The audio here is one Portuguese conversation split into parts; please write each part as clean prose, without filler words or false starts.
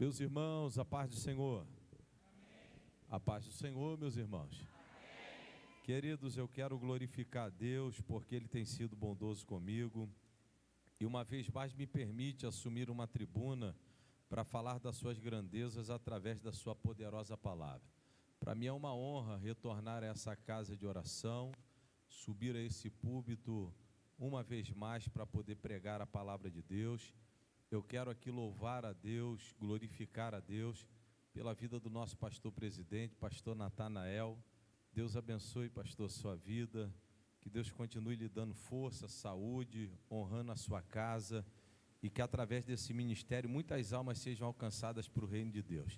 Meus irmãos, a paz do Senhor. Amém. A paz do Senhor, meus irmãos. Amém. Queridos, eu quero glorificar a Deus porque Ele tem sido bondoso comigo e uma vez mais me permite assumir uma tribuna para falar das suas grandezas através da sua poderosa palavra. Para mim é uma honra retornar a essa casa de oração, subir a esse púlpito uma vez mais para poder pregar a palavra de Deus. Eu quero aqui louvar a Deus, glorificar a Deus pela vida do nosso pastor presidente, pastor Natanael. Deus abençoe, pastor, sua vida, que Deus continue lhe dando força, saúde, honrando a sua casa e que através desse ministério muitas almas sejam alcançadas para o reino de Deus.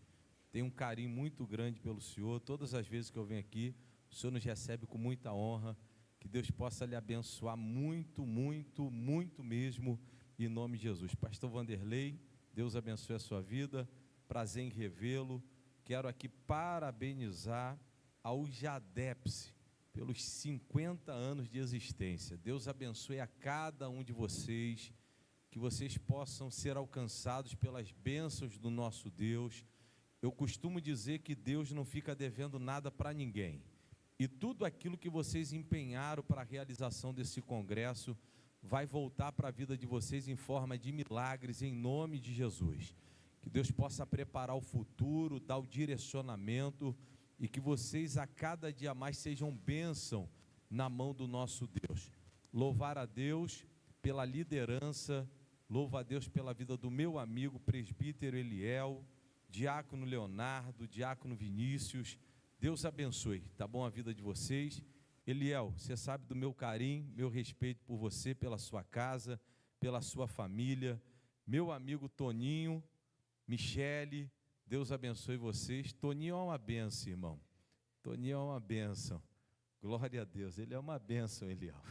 Tenho um carinho muito grande pelo Senhor, todas as vezes que eu venho aqui, o Senhor nos recebe com muita honra, que Deus possa lhe abençoar muito, muito, muito mesmo, em nome de Jesus. Pastor Vanderlei, Deus abençoe a sua vida, prazer em revê-lo. Quero aqui parabenizar ao JADEPS pelos 50 anos de existência. Deus abençoe a cada um de vocês, que vocês possam ser alcançados pelas bênçãos do nosso Deus. Eu costumo dizer que Deus não fica devendo nada para ninguém. E tudo aquilo que vocês empenharam para a realização desse congresso vai voltar para a vida de vocês em forma de milagres, em nome de Jesus. Que Deus possa preparar o futuro, dar o direcionamento e que vocês a cada dia mais sejam bênção na mão do nosso Deus. Louvar a Deus pela liderança, louvo a Deus pela vida do meu amigo presbítero Eliel, diácono Leonardo, diácono Vinícius. Deus abençoe, tá bom a vida de vocês? Eliel, você sabe do meu carinho, meu respeito por você, pela sua casa, pela sua família. Meu amigo Toninho, Michele, Deus abençoe vocês. Toninho é uma bênção, irmão. Toninho é uma bênção. Glória a Deus, ele é uma bênção, Eliel.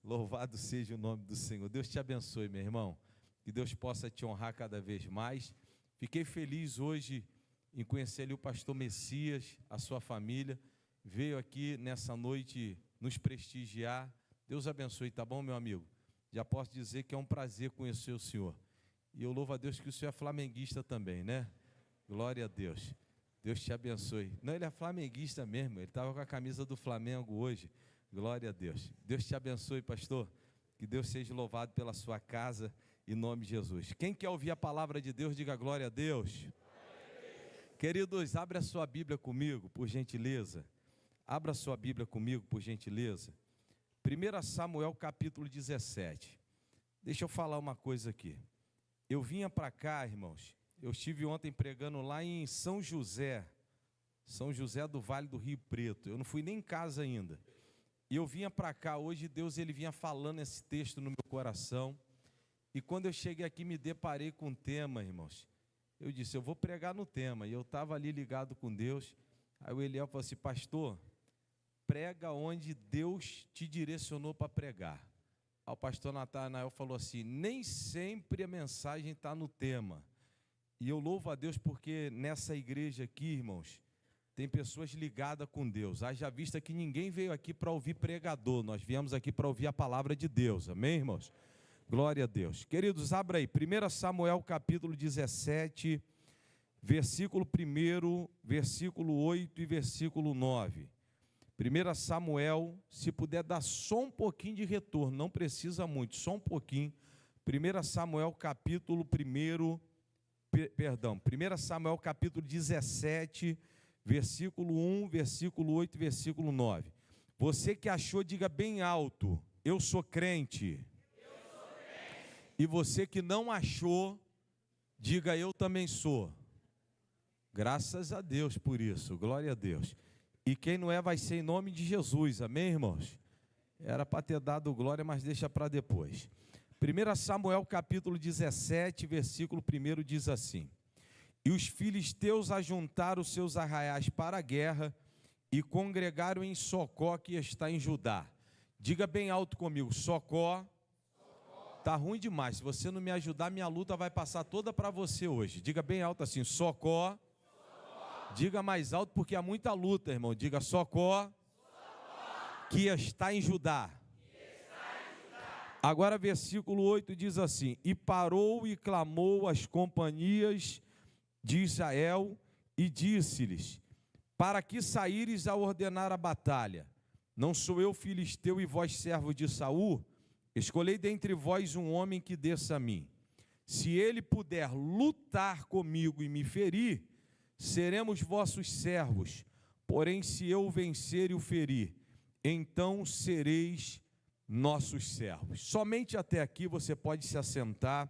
Louvado seja o nome do Senhor. Deus te abençoe, meu irmão. Que Deus possa te honrar cada vez mais. Fiquei feliz hoje em conhecer ali o pastor Messias, a sua família. Veio aqui nessa noite nos prestigiar. Deus abençoe, tá bom, meu amigo? Já posso dizer que é um prazer conhecer o senhor. E eu louvo a Deus que o senhor é flamenguista também, né? Glória a Deus. Deus te abençoe. Não, ele é flamenguista mesmo, ele estava com a camisa do Flamengo hoje. Glória a Deus. Deus te abençoe, pastor. Que Deus seja louvado pela sua casa, em nome de Jesus. Quem quer ouvir a palavra de Deus, diga glória a Deus. Queridos, abre a sua Bíblia comigo, por gentileza. Abra sua Bíblia comigo, por gentileza. 1 Samuel, capítulo 17. Deixa eu falar uma coisa aqui. Eu vinha para cá, irmãos. Eu estive ontem pregando lá em São José do Vale do Rio Preto. Eu não fui nem em casa ainda. E eu vinha para cá hoje, Deus ele vinha falando esse texto no meu coração. E quando eu cheguei aqui, me deparei com um tema, irmãos. Eu disse, eu vou pregar no tema. E eu estava ali ligado com Deus. Aí o Eliel falou assim, pastor, prega onde Deus te direcionou para pregar. Aí o pastor Natanael falou assim, nem sempre a mensagem está no tema. E eu louvo a Deus porque nessa igreja aqui, irmãos, tem pessoas ligadas com Deus. Haja vista que ninguém veio aqui para ouvir pregador, nós viemos aqui para ouvir a palavra de Deus, amém, irmãos? Glória a Deus. Queridos, abra aí, 1 Samuel capítulo 17, versículo 1, versículo 8 e versículo 9. 1 Samuel, se puder dar só um pouquinho de retorno, não precisa muito, só um pouquinho. 1 Samuel capítulo 1 Samuel capítulo 17, versículo 1, versículo 8 e versículo 9. Você que achou, diga bem alto, eu sou crente. E você que não achou, diga eu também sou. Graças a Deus por isso, glória a Deus. E quem não é, vai ser em nome de Jesus, amém, irmãos? Era para ter dado glória, mas deixa para depois. 1 Samuel capítulo 17, versículo 1 diz assim: E os filisteus ajuntaram os seus arraiais para a guerra e congregaram em Socó, que está em Judá. Diga bem alto comigo, Socó. Tá ruim demais, se você não me ajudar, minha luta vai passar toda para você hoje. Diga bem alto assim, Socó. Diga mais alto porque há muita luta, irmão. Diga Socó, que está em Judá. Agora versículo 8 diz assim: E parou e clamou as companhias de Israel e disse-lhes: para que saíres a ordenar a batalha? Não sou eu filisteu e vós servo de Saul? Escolhei dentre vós um homem que desça a mim. Se ele puder lutar comigo e me ferir, seremos vossos servos. Porém, se eu o vencer e o ferir, então sereis nossos servos. Somente até aqui você pode se assentar,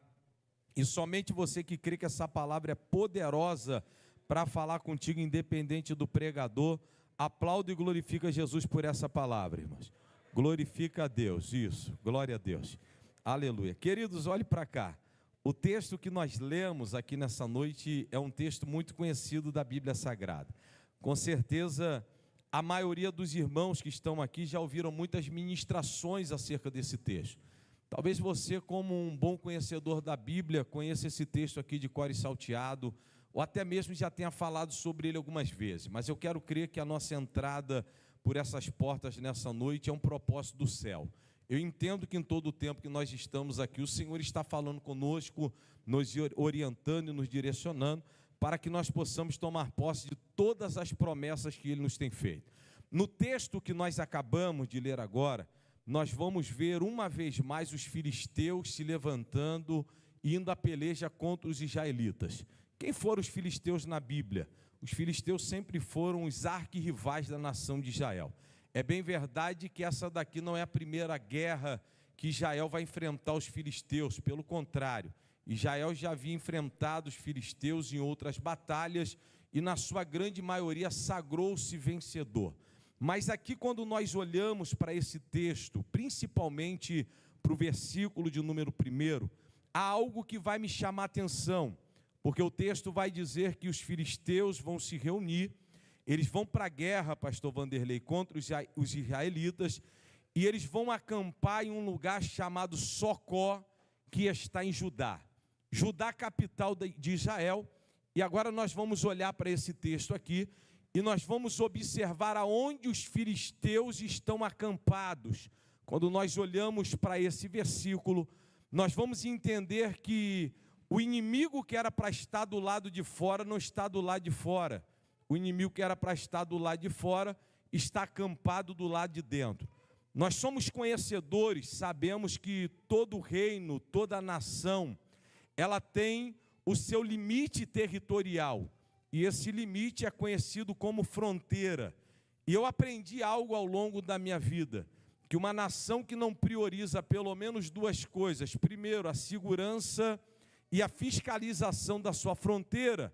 e somente você que crê que essa palavra é poderosa para falar contigo, independente do pregador, aplaude e glorifica Jesus por essa palavra, irmãos. Glorifica a Deus, isso, glória a Deus, aleluia. Queridos, olhe para cá, o texto que nós lemos aqui nessa noite é um texto muito conhecido da Bíblia Sagrada. Com certeza, a maioria dos irmãos que estão aqui já ouviram muitas ministrações acerca desse texto. Talvez você, como um bom conhecedor da Bíblia, conheça esse texto aqui de cor e salteado, ou até mesmo já tenha falado sobre ele algumas vezes, mas eu quero crer que a nossa entrada por essas portas nessa noite é um propósito do céu. Eu entendo que em todo o tempo que nós estamos aqui, o Senhor está falando conosco, nos orientando e nos direcionando, para que nós possamos tomar posse de todas as promessas que Ele nos tem feito. No texto que nós acabamos de ler agora, nós vamos ver uma vez mais os filisteus se levantando e indo à peleja contra os israelitas. Quem foram os filisteus na Bíblia? Os filisteus sempre foram os arquirrivais da nação de Israel. É bem verdade que essa daqui não é a primeira guerra que Israel vai enfrentar os filisteus, pelo contrário, Israel já havia enfrentado os filisteus em outras batalhas e na sua grande maioria sagrou-se vencedor. Mas aqui, quando nós olhamos para esse texto, principalmente para o versículo de número 1, há algo que vai me chamar a atenção, porque o texto vai dizer que os filisteus vão se reunir, eles vão para a guerra, pastor Vanderlei, contra os israelitas, e eles vão acampar em um lugar chamado Socó, que está em Judá. Judá, capital de Israel. E agora nós vamos olhar para esse texto aqui, e nós vamos observar aonde os filisteus estão acampados. Quando nós olhamos para esse versículo, nós vamos entender que o inimigo que era para estar do lado de fora, não está do lado de fora. O inimigo que era para estar do lado de fora, está acampado do lado de dentro. Nós somos conhecedores, sabemos que todo reino, toda nação, ela tem o seu limite territorial. E esse limite é conhecido como fronteira. E eu aprendi algo ao longo da minha vida, que uma nação que não prioriza pelo menos duas coisas, primeiro, a segurança e a fiscalização da sua fronteira,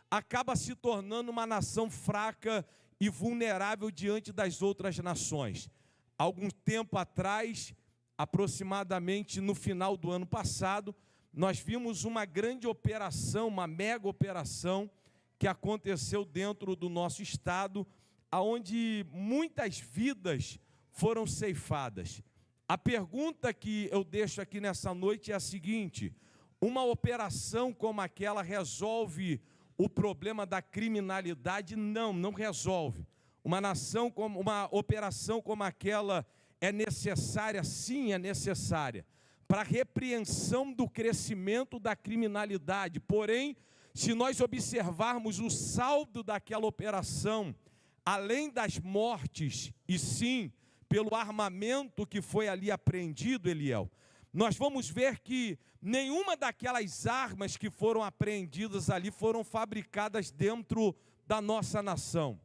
acaba se tornando uma nação fraca e vulnerável diante das outras nações. Algum tempo atrás, aproximadamente no final do ano passado, nós vimos uma grande operação, uma mega operação, que aconteceu dentro do nosso estado, onde muitas vidas foram ceifadas. A pergunta que eu deixo aqui nessa noite é a seguinte: uma operação como aquela resolve o problema da criminalidade? Não resolve. Uma operação como aquela é necessária? Sim, é necessária, para a repreensão do crescimento da criminalidade. Porém, se nós observarmos o saldo daquela operação, além das mortes, e sim pelo armamento que foi ali apreendido, Eliel, nós vamos ver que nenhuma daquelas armas que foram apreendidas ali foram fabricadas dentro da nossa nação.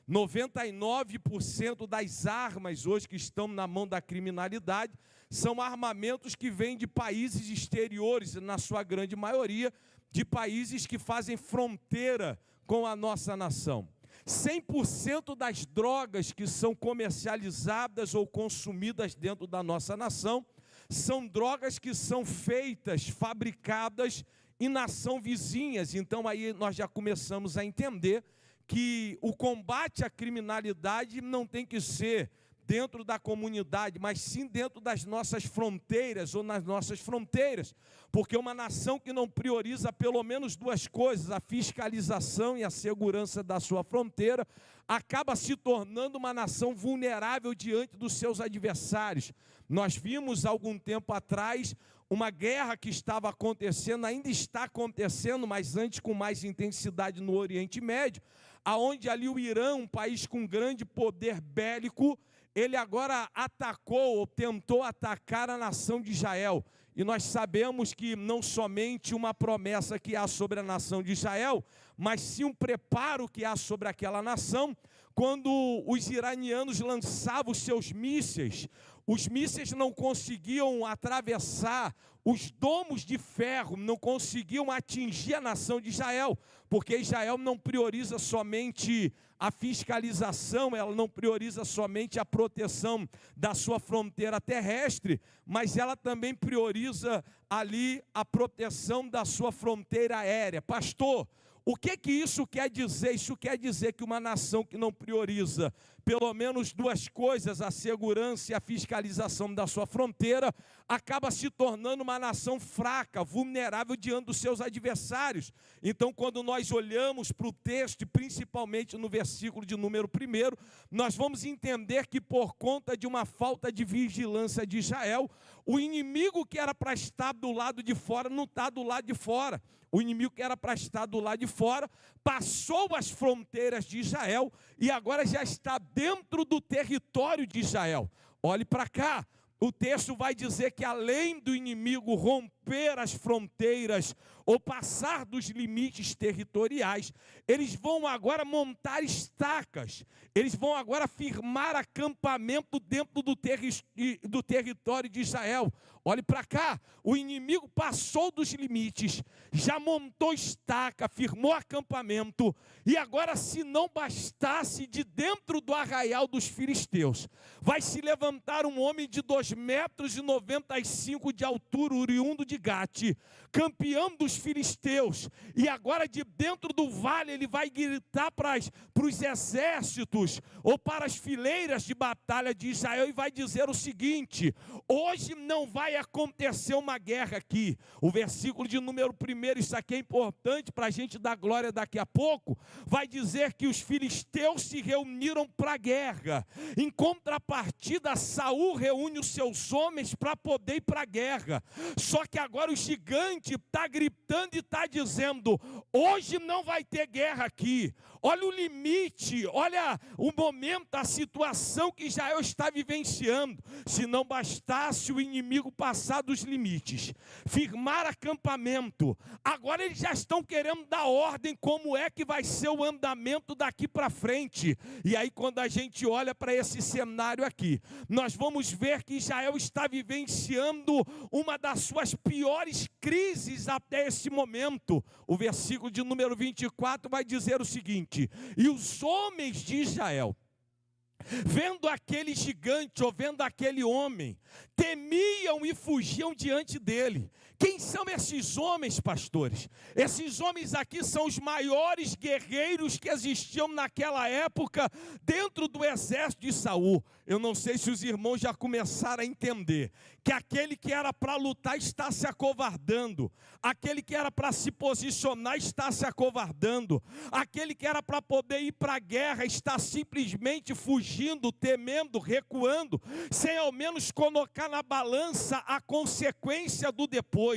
99% das armas hoje que estão na mão da criminalidade são armamentos que vêm de países exteriores, na sua grande maioria, de países que fazem fronteira com a nossa nação. 100% das drogas que são comercializadas ou consumidas dentro da nossa nação são drogas que são feitas, fabricadas em nação vizinhas. Então aí nós já começamos a entender que o combate à criminalidade não tem que ser dentro da comunidade, mas sim dentro das nossas fronteiras ou nas nossas fronteiras, porque uma nação que não prioriza pelo menos duas coisas, a fiscalização e a segurança da sua fronteira, acaba se tornando uma nação vulnerável diante dos seus adversários. Nós vimos algum tempo atrás uma guerra que estava acontecendo, ainda está acontecendo, mas antes com mais intensidade no Oriente Médio, aonde ali o Irã, um país com grande poder bélico, ele agora atacou ou tentou atacar a nação de Israel. E nós sabemos que não somente uma promessa que há sobre a nação de Israel, mas sim um preparo que há sobre aquela nação. Quando os iranianos lançavam os seus mísseis, os mísseis não conseguiam atravessar os domos de ferro, não conseguiam atingir a nação de Israel, porque Israel não prioriza somente a fiscalização, ela não prioriza somente a proteção da sua fronteira terrestre, mas ela também prioriza ali a proteção da sua fronteira aérea. Pastor, o que isso quer dizer? Isso quer dizer que uma nação que não prioriza pelo menos duas coisas, a segurança e a fiscalização da sua fronteira, acaba se tornando uma nação fraca, vulnerável diante dos seus adversários. Então, quando nós olhamos para o texto, e principalmente no versículo de número 1, nós vamos entender que por conta de uma falta de vigilância de Israel, o inimigo que era para estar do lado de fora, não está do lado de fora. O inimigo que era para estar do lado de fora, passou as fronteiras de Israel e agora já está dentro do território de Israel. Olhe para cá, o texto vai dizer que além do inimigo romper as fronteiras ou passar dos limites territoriais, eles vão agora montar estacas, eles vão agora firmar acampamento dentro do território de Israel. Olhe para cá, o inimigo passou dos limites, já montou estaca, firmou acampamento, e agora, se não bastasse, de dentro do arraial dos filisteus, vai se levantar um homem de 2,95 metros de altura, oriundo de Gate, campeão dos filisteus, e agora de dentro do vale ele vai gritar para os exércitos, ou para as fileiras de batalha de Israel, e vai dizer o seguinte: hoje não vai acontecer uma guerra aqui. O versículo de número 1, isso aqui é importante para a gente dar glória daqui a pouco, vai dizer que os filisteus se reuniram para a guerra. Em contrapartida, Saul reúne os seus homens para poder ir para a guerra. Só que agora o gigante está gritando e está dizendo: hoje não vai ter guerra aqui. Olha o limite, olha o momento, a situação que Israel está vivenciando. Se não bastasse o inimigo passar dos limites, firmar acampamento, agora eles já estão querendo dar ordem como é que vai ser o andamento daqui para frente. E aí, quando a gente olha para esse cenário aqui, nós vamos ver que Israel está vivenciando uma das suas piores crises até esse momento. O versículo de número 24 vai dizer o seguinte: e os homens de Israel, vendo aquele gigante ou vendo aquele homem, temiam e fugiam diante dele. Quem são esses homens, pastores? Esses homens aqui são os maiores guerreiros que existiam naquela época dentro do exército de Saul. Eu não sei se os irmãos já começaram a entender que aquele que era para lutar está se acovardando, aquele que era para se posicionar está se acovardando, aquele que era para poder ir para a guerra está simplesmente fugindo, temendo, recuando, sem ao menos colocar na balança a consequência do depois.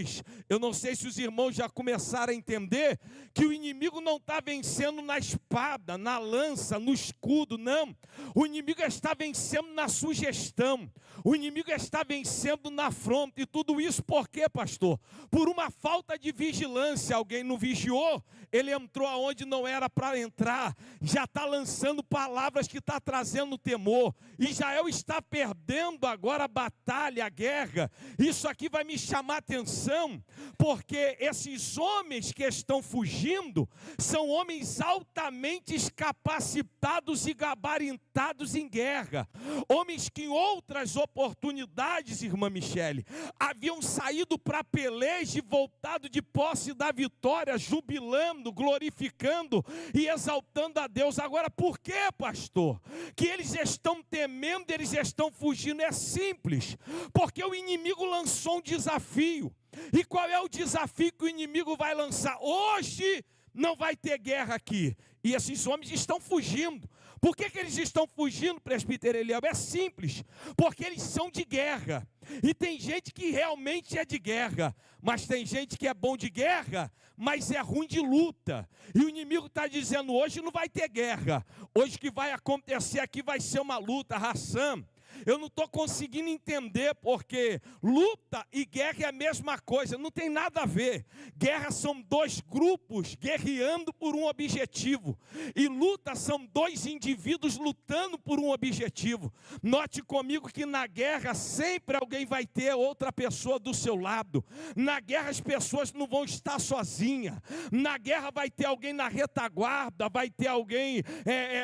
Eu não sei se os irmãos já começaram a entender que o inimigo não está vencendo na espada, na lança, no escudo, não. O inimigo está vencendo na sugestão, o inimigo está vencendo na afronta. E tudo isso por quê, pastor? Por uma falta de vigilância. Alguém não vigiou, ele entrou aonde não era para entrar, já está lançando palavras que está trazendo temor. Israel está perdendo agora a batalha, a guerra. Isso aqui vai me chamar a atenção, porque esses homens que estão fugindo são homens altamente capacitados e gabaritados em guerra, homens que em outras oportunidades, irmã Michele, haviam saído para peleja e voltado de posse da vitória, jubilando, glorificando e exaltando a Deus. Agora, por que, pastor, que eles estão temendo, eles estão fugindo? É simples, porque o inimigo lançou um desafio. E qual é o desafio que o inimigo vai lançar? Hoje não vai ter guerra aqui. E esses homens estão fugindo. Por que eles estão fugindo, presbítero Eliel? É simples, porque eles são de guerra. E tem gente que realmente é de guerra, mas tem gente que é bom de guerra, mas é ruim de luta. E o inimigo está dizendo, hoje não vai ter guerra. Hoje o que vai acontecer aqui vai ser uma luta, Hassan. Eu não estou conseguindo entender, porque luta e guerra é a mesma coisa, não tem nada a ver. Guerra são dois grupos guerreando por um objetivo, e luta são dois indivíduos lutando por um objetivo. Note comigo que na guerra sempre alguém vai ter outra pessoa do seu lado. Na guerra as pessoas não vão estar sozinhas. Na guerra vai ter alguém na retaguarda, vai ter alguém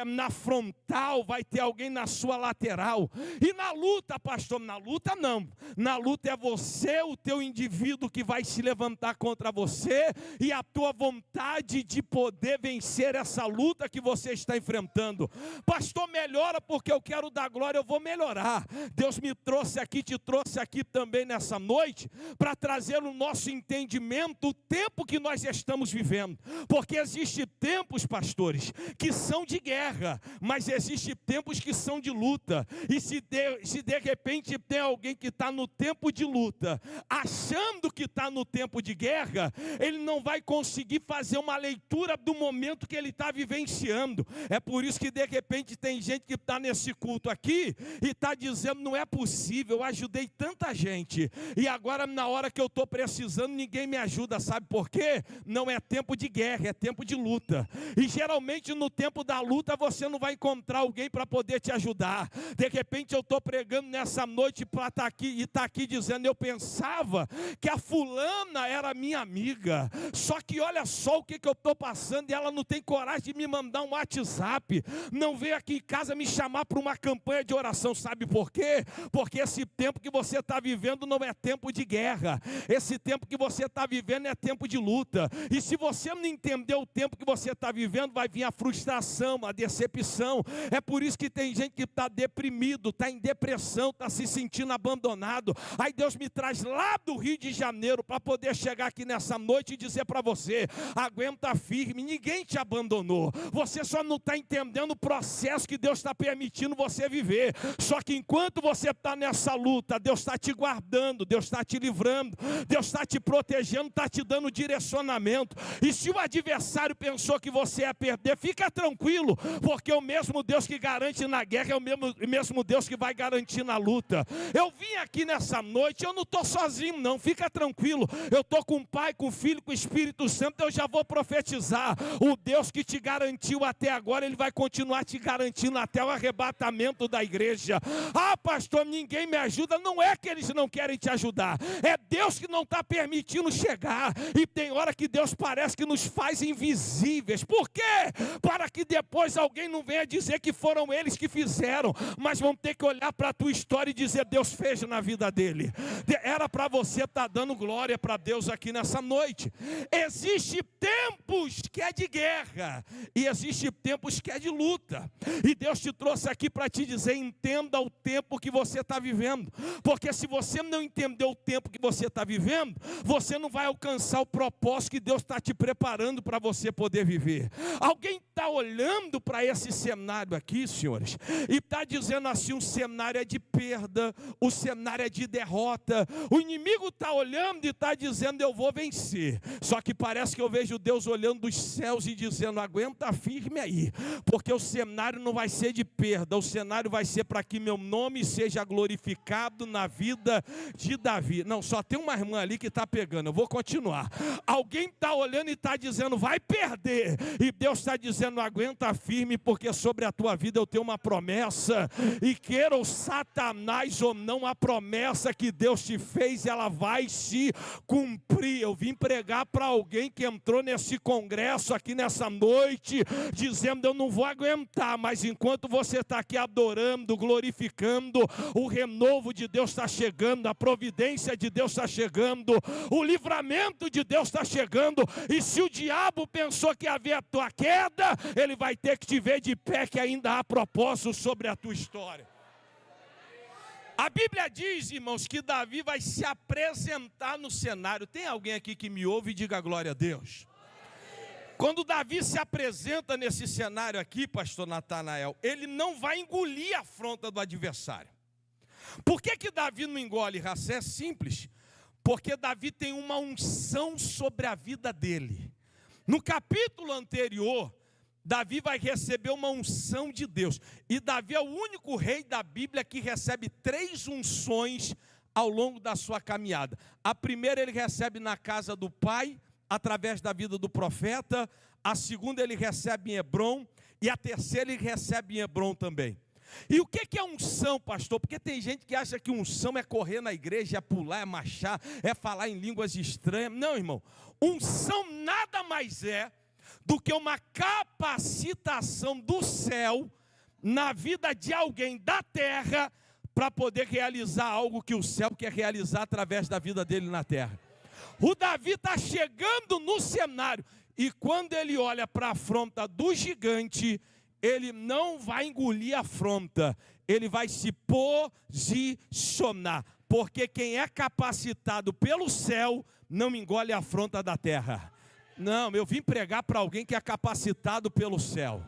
na frontal, vai ter alguém na sua lateral. E na luta, pastor, na luta não. Na luta é você, o teu indivíduo que vai se levantar contra você e a tua vontade de poder vencer essa luta que você está enfrentando. Pastor, melhora porque eu quero dar glória, eu vou melhorar. Deus me trouxe aqui, te trouxe aqui também nessa noite para trazer o nosso entendimento, o tempo que nós estamos vivendo. Porque existem tempos, pastores, que são de guerra, mas existem tempos que são de luta. E se de repente tem alguém que está no tempo de luta, achando que está no tempo de guerra, ele não vai conseguir fazer uma leitura do momento que ele está vivenciando. É por isso que de repente tem gente que está nesse culto aqui e está dizendo, não é possível, eu ajudei tanta gente, e agora na hora que eu estou precisando, ninguém me ajuda. Sabe por quê? Não é tempo de guerra, é tempo de luta. E geralmente no tempo da luta você não vai encontrar alguém para poder te ajudar. De repente eu estou pregando nessa noite para estar aqui e estar aqui dizendo, eu pensava que a fulana era minha amiga, só que olha só o que eu estou passando, e ela não tem coragem de me mandar um WhatsApp, não veio aqui em casa me chamar para uma campanha de oração. Sabe por quê? Porque esse tempo que você está vivendo não é tempo de guerra, esse tempo que você está vivendo é tempo de luta. E se você não entender o tempo que você está vivendo, vai vir a frustração, a decepção. É por isso que tem gente que está deprimido, está em depressão, está se sentindo abandonado. Aí Deus me traz lá do Rio de Janeiro para poder chegar aqui nessa noite e dizer para você, aguenta firme, ninguém te abandonou. Você só não está entendendo o processo que Deus está permitindo você viver. Só que enquanto você está nessa luta, Deus está te guardando, Deus está te livrando, Deus está te protegendo, está te dando direcionamento. E se o adversário pensou que você ia perder, fica tranquilo, porque o mesmo Deus que garante na guerra é o mesmo Deus que vai garantir na luta. Eu vim aqui nessa noite, eu não estou sozinho não, fica tranquilo. Eu estou com o Pai, com o Filho, com o Espírito Santo. Eu já vou profetizar. O Deus que te garantiu até agora, Ele vai continuar te garantindo até o arrebatamento da igreja. Ah, pastor, ninguém me ajuda. Não é que eles não querem te ajudar, é Deus que não está permitindo chegar. E tem hora que Deus parece que nos faz invisíveis. Por quê? Para que depois alguém não venha dizer que foram eles que fizeram, mas vão ter que olhar para a tua história e dizer, Deus fez na vida dele. Era para você estar dando glória para Deus aqui nessa noite. Existem tempos que é de guerra e existem tempos que é de luta. E Deus te trouxe aqui para te dizer, entenda o tempo que você está vivendo. Porque se você não entender o tempo que você está vivendo, você não vai alcançar o propósito que Deus está te preparando para você poder viver. Alguém está olhando para esse cenário aqui, senhores, e está dizendo assim, o cenário é de perda, o cenário é de derrota. O inimigo está olhando e está dizendo, eu vou vencer. Só que parece que eu vejo Deus olhando dos céus e dizendo, aguenta firme aí, porque o cenário não vai ser de perda, o cenário vai ser para que meu nome seja glorificado na vida de Davi. Não, só tem uma irmã ali que está pegando, eu vou continuar. Alguém está olhando e está dizendo, vai perder, e Deus está dizendo, aguenta firme, porque sobre a tua vida eu tenho uma promessa, e queira o Satanás ou não, a promessa que Deus te fez, ela vai se cumprir. Eu vim pregar para alguém que entrou nesse congresso aqui nessa noite, dizendo, eu não vou aguentar, mas enquanto você está aqui adorando, glorificando, o renovo de Deus está chegando, a providência de Deus está chegando, o livramento de Deus está chegando, e se o diabo pensou que havia a tua queda, ele vai ter que te ver de pé, que ainda há propósito sobre a tua história. A Bíblia diz, irmãos, que Davi vai se apresentar no cenário. Tem alguém aqui que me ouve e diga glória a Deus? Quando Davi se apresenta nesse cenário aqui, pastor Natanael, ele não vai engolir a afronta do adversário. Por que Davi não engole, Racé? É simples. Porque Davi tem uma unção sobre a vida dele. No capítulo anterior, Davi vai receber uma unção de Deus. E Davi é o único rei da Bíblia que recebe 3 unções ao longo da sua caminhada. A primeira ele recebe na casa do pai, através da vida do profeta. A segunda ele recebe em Hebrom. E a terceira ele recebe em Hebrom também. E o que é unção, pastor? Porque tem gente que acha que unção é correr na igreja, é pular, é marchar, é falar em línguas estranhas. Não, irmão. Unção nada mais é do que uma capacitação do céu na vida de alguém da terra para poder realizar algo que o céu quer realizar através da vida dele na terra. O Davi está chegando no cenário e quando ele olha para a afronta do gigante, ele não vai engolir a afronta, ele vai se posicionar, porque quem é capacitado pelo céu não engole a afronta da terra. Não, eu vim pregar para alguém que é capacitado pelo céu.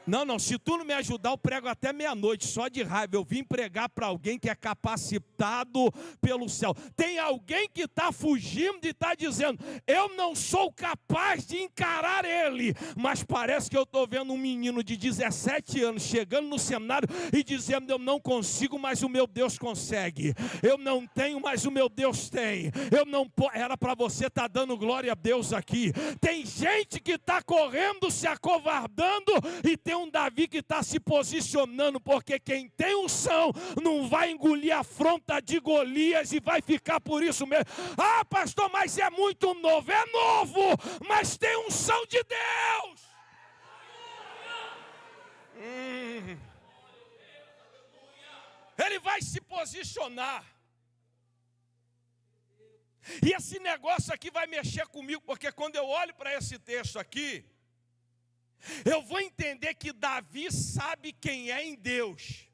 Não, se tu não me ajudar, eu prego até meia-noite, só de raiva. Eu vim pregar para alguém que é capacitado pelo céu. Tem alguém que está fugindo e está dizendo, eu não sou capaz de encarar ele. Mas parece que eu estou vendo um menino de 17 anos chegando no cenário e dizendo, eu não consigo, mas o meu Deus consegue. Eu não tenho, mas o meu Deus tem. Eu não era para você estar dando glória a Deus aqui. Tem gente que está correndo, se acovardando e tem um Davi que está se posicionando, porque quem tem unção não vai engolir a afronta de Golias e vai ficar por isso mesmo. Ah, pastor, mas é muito novo. É novo, mas tem unção de Deus. Ele vai se posicionar. E esse negócio aqui vai mexer comigo, porque quando eu olho para esse texto aqui, eu vou entender que Davi sabe quem é em Deus.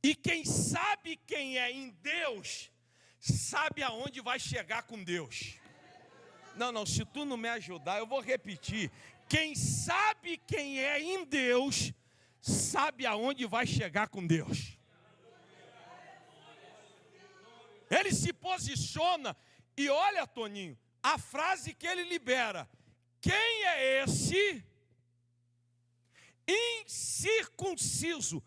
E quem sabe quem é em Deus, sabe aonde vai chegar com Deus. Não, se tu não me ajudar, eu vou repetir. Quem sabe quem é em Deus, sabe aonde vai chegar com Deus. Ele se posiciona e olha, Toninho, a frase que ele libera. Quem é esse incircunciso?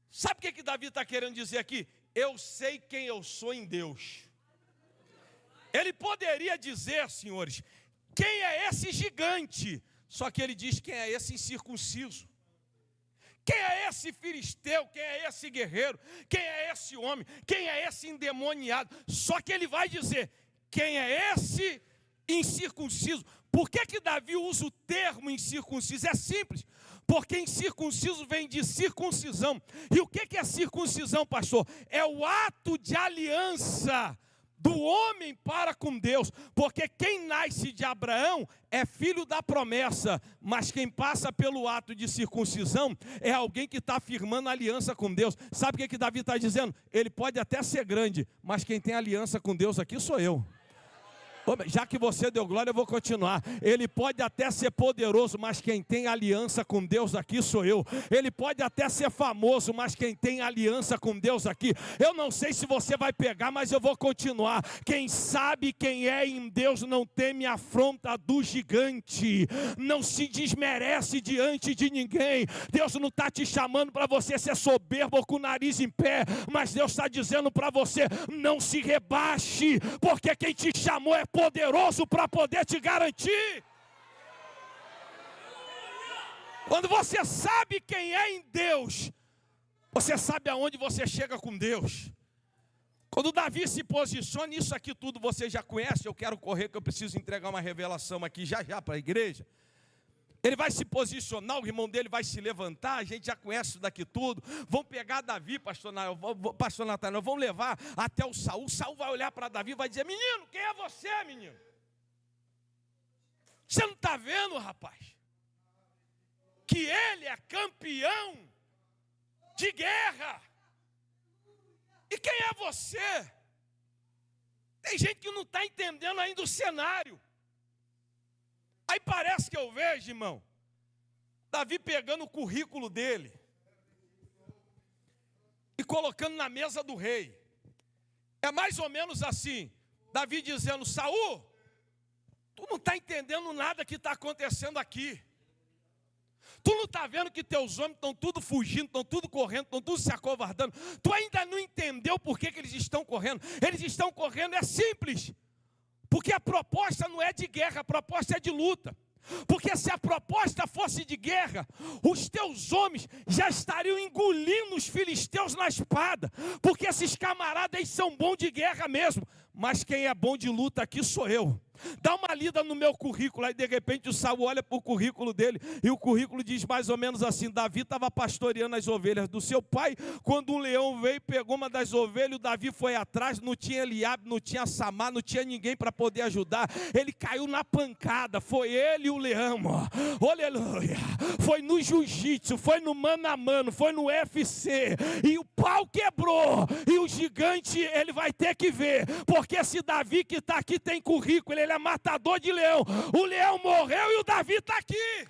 Sabe o que Davi está querendo dizer aqui? Eu sei quem eu sou em Deus. Ele poderia dizer, senhores, quem é esse gigante? Só que ele diz quem é esse incircunciso. Quem é esse filisteu? Quem é esse guerreiro? Quem é esse homem? Quem é esse endemoniado? Só que ele vai dizer, quem é esse incircunciso? Por que Davi usa o termo incircunciso? É simples, porque incircunciso vem de circuncisão. E o que é circuncisão, pastor? É o ato de aliança do homem para com Deus, porque quem nasce de Abraão é filho da promessa, mas quem passa pelo ato de circuncisão é alguém que está firmando aliança com Deus. Sabe o que Davi está dizendo? Ele pode até ser grande, mas quem tem aliança com Deus aqui sou eu. Já que você deu glória, eu vou continuar. Ele pode até ser poderoso, mas quem tem aliança com Deus aqui sou eu. Ele pode até ser famoso, mas quem tem aliança com Deus aqui, eu não sei se você vai pegar, mas eu vou continuar. Quem sabe quem é em Deus não teme a afronta do gigante, não se desmerece diante de ninguém. Deus não está te chamando para você ser soberbo ou com o nariz em pé, mas Deus está dizendo para você, não se rebaixe, porque quem te chamou é poderoso para poder te garantir. Quando você sabe quem é em Deus, você sabe aonde você chega com Deus. Quando Davi se posiciona, isso aqui tudo você já conhece. Eu quero correr que eu preciso entregar uma revelação aqui já para a igreja. Ele vai se posicionar, o irmão dele vai se levantar, a gente já conhece isso daqui tudo. Vão pegar Davi, pastor Natanael, vão levar até o Saul. Saul vai olhar para Davi e vai dizer, menino, quem é você, menino? Você não está vendo, rapaz? Que ele é campeão de guerra. E quem é você? Tem gente que não está entendendo ainda o cenário. Aí parece que eu vejo, irmão, Davi pegando o currículo dele e colocando na mesa do rei. É mais ou menos assim, Davi dizendo: Saul, tu não está entendendo nada que está acontecendo aqui. Tu não está vendo que teus homens estão tudo fugindo, estão tudo correndo, estão tudo se acovardando. Tu ainda não entendeu por que eles estão correndo. Eles estão correndo, é simples. Porque a proposta não é de guerra, a proposta é de luta. Porque se a proposta fosse de guerra, os teus homens já estariam engolindo os filisteus na espada. Porque esses camaradas são bons de guerra mesmo. Mas quem é bom de luta aqui sou eu. Dá uma lida no meu currículo. Aí de repente o Saul olha para o currículo dele, e o currículo diz mais ou menos assim: Davi estava pastoreando as ovelhas do seu pai, quando um leão veio e pegou uma das ovelhas. O Davi foi atrás, não tinha Eliabe, não tinha Samar, não tinha ninguém para poder ajudar. Ele caiu na pancada, foi ele e o leão, ó. Aleluia. Foi no jiu-jitsu, foi no mano a mano, foi no UFC, e o pau quebrou. E o gigante, ele vai ter que ver, porque esse Davi que está aqui tem currículo, ele é matador de leão. O leão morreu e o Davi está aqui.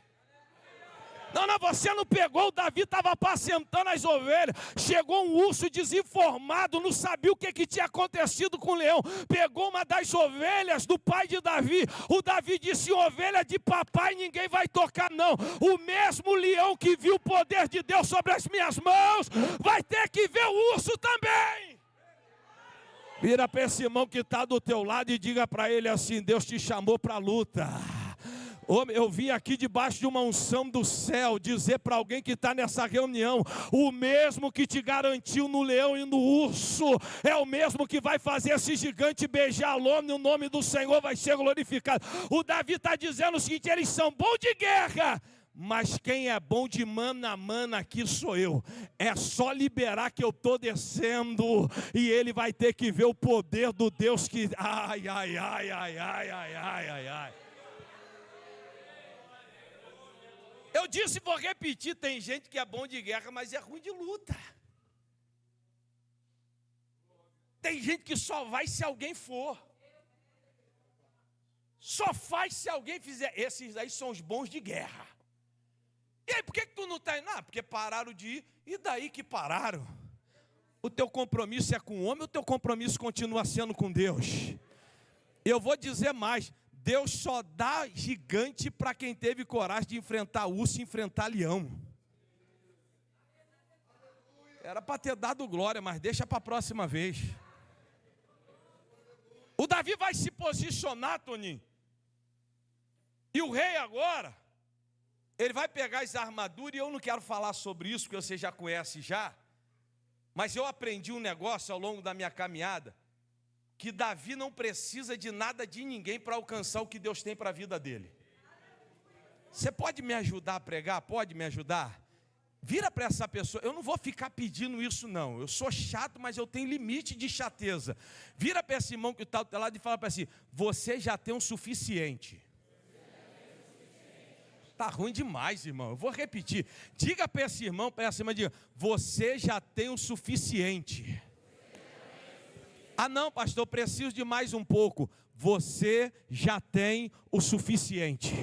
Não, você não pegou. O Davi estava apacentando as ovelhas. Chegou um urso desinformado, não sabia o que tinha acontecido com o leão. Pegou uma das ovelhas do pai de Davi. O Davi disse: ovelha de papai ninguém vai tocar não. O mesmo leão que viu o poder de Deus sobre as minhas mãos vai ter que ver o urso também. Vira para esse irmão que está do teu lado e diga para ele assim: Deus te chamou para a luta. Eu vim aqui debaixo de uma unção do céu dizer para alguém que está nessa reunião: o mesmo que te garantiu no leão e no urso é o mesmo que vai fazer esse gigante beijar a lona, e o nome do Senhor vai ser glorificado. O Davi está dizendo o seguinte: eles são bons de guerra, mas quem é bom de mano a mano aqui sou eu. É só liberar que eu estou descendo, e ele vai ter que ver o poder do Deus que... Ai, ai, ai, ai, ai, ai, ai, ai, ai. Eu disse, vou repetir, tem gente que é bom de guerra, mas é ruim de luta. Tem gente que só vai se alguém for. Só faz se alguém fizer. Esses aí são os bons de guerra. E aí, por que tu não está indo? Ah, porque pararam de ir. E daí que pararam? O teu compromisso é com o homem, o teu compromisso continua sendo com Deus. Eu vou dizer mais: Deus só dá gigante para quem teve coragem de enfrentar urso e enfrentar leão. Era para ter dado glória, mas deixa para a próxima vez. O Davi vai se posicionar, Toninho. E o rei agora, ele vai pegar as armaduras, e eu não quero falar sobre isso, porque você já conhece já. Mas eu aprendi um negócio ao longo da minha caminhada, que Davi não precisa de nada de ninguém para alcançar o que Deus tem para a vida dele. Você pode me ajudar a pregar? Pode me ajudar? Vira para essa pessoa. Eu não vou ficar pedindo isso não. Eu sou chato, mas eu tenho limite de chateza. Vira para esse irmão que está do teu lado e fala para si: você já tem o suficiente. Está ruim demais, irmão. Eu vou repetir. Diga para esse irmão, para essa irmã, diga: você já tem o suficiente. Ah não, pastor, eu preciso de mais um pouco. Você já tem o suficiente.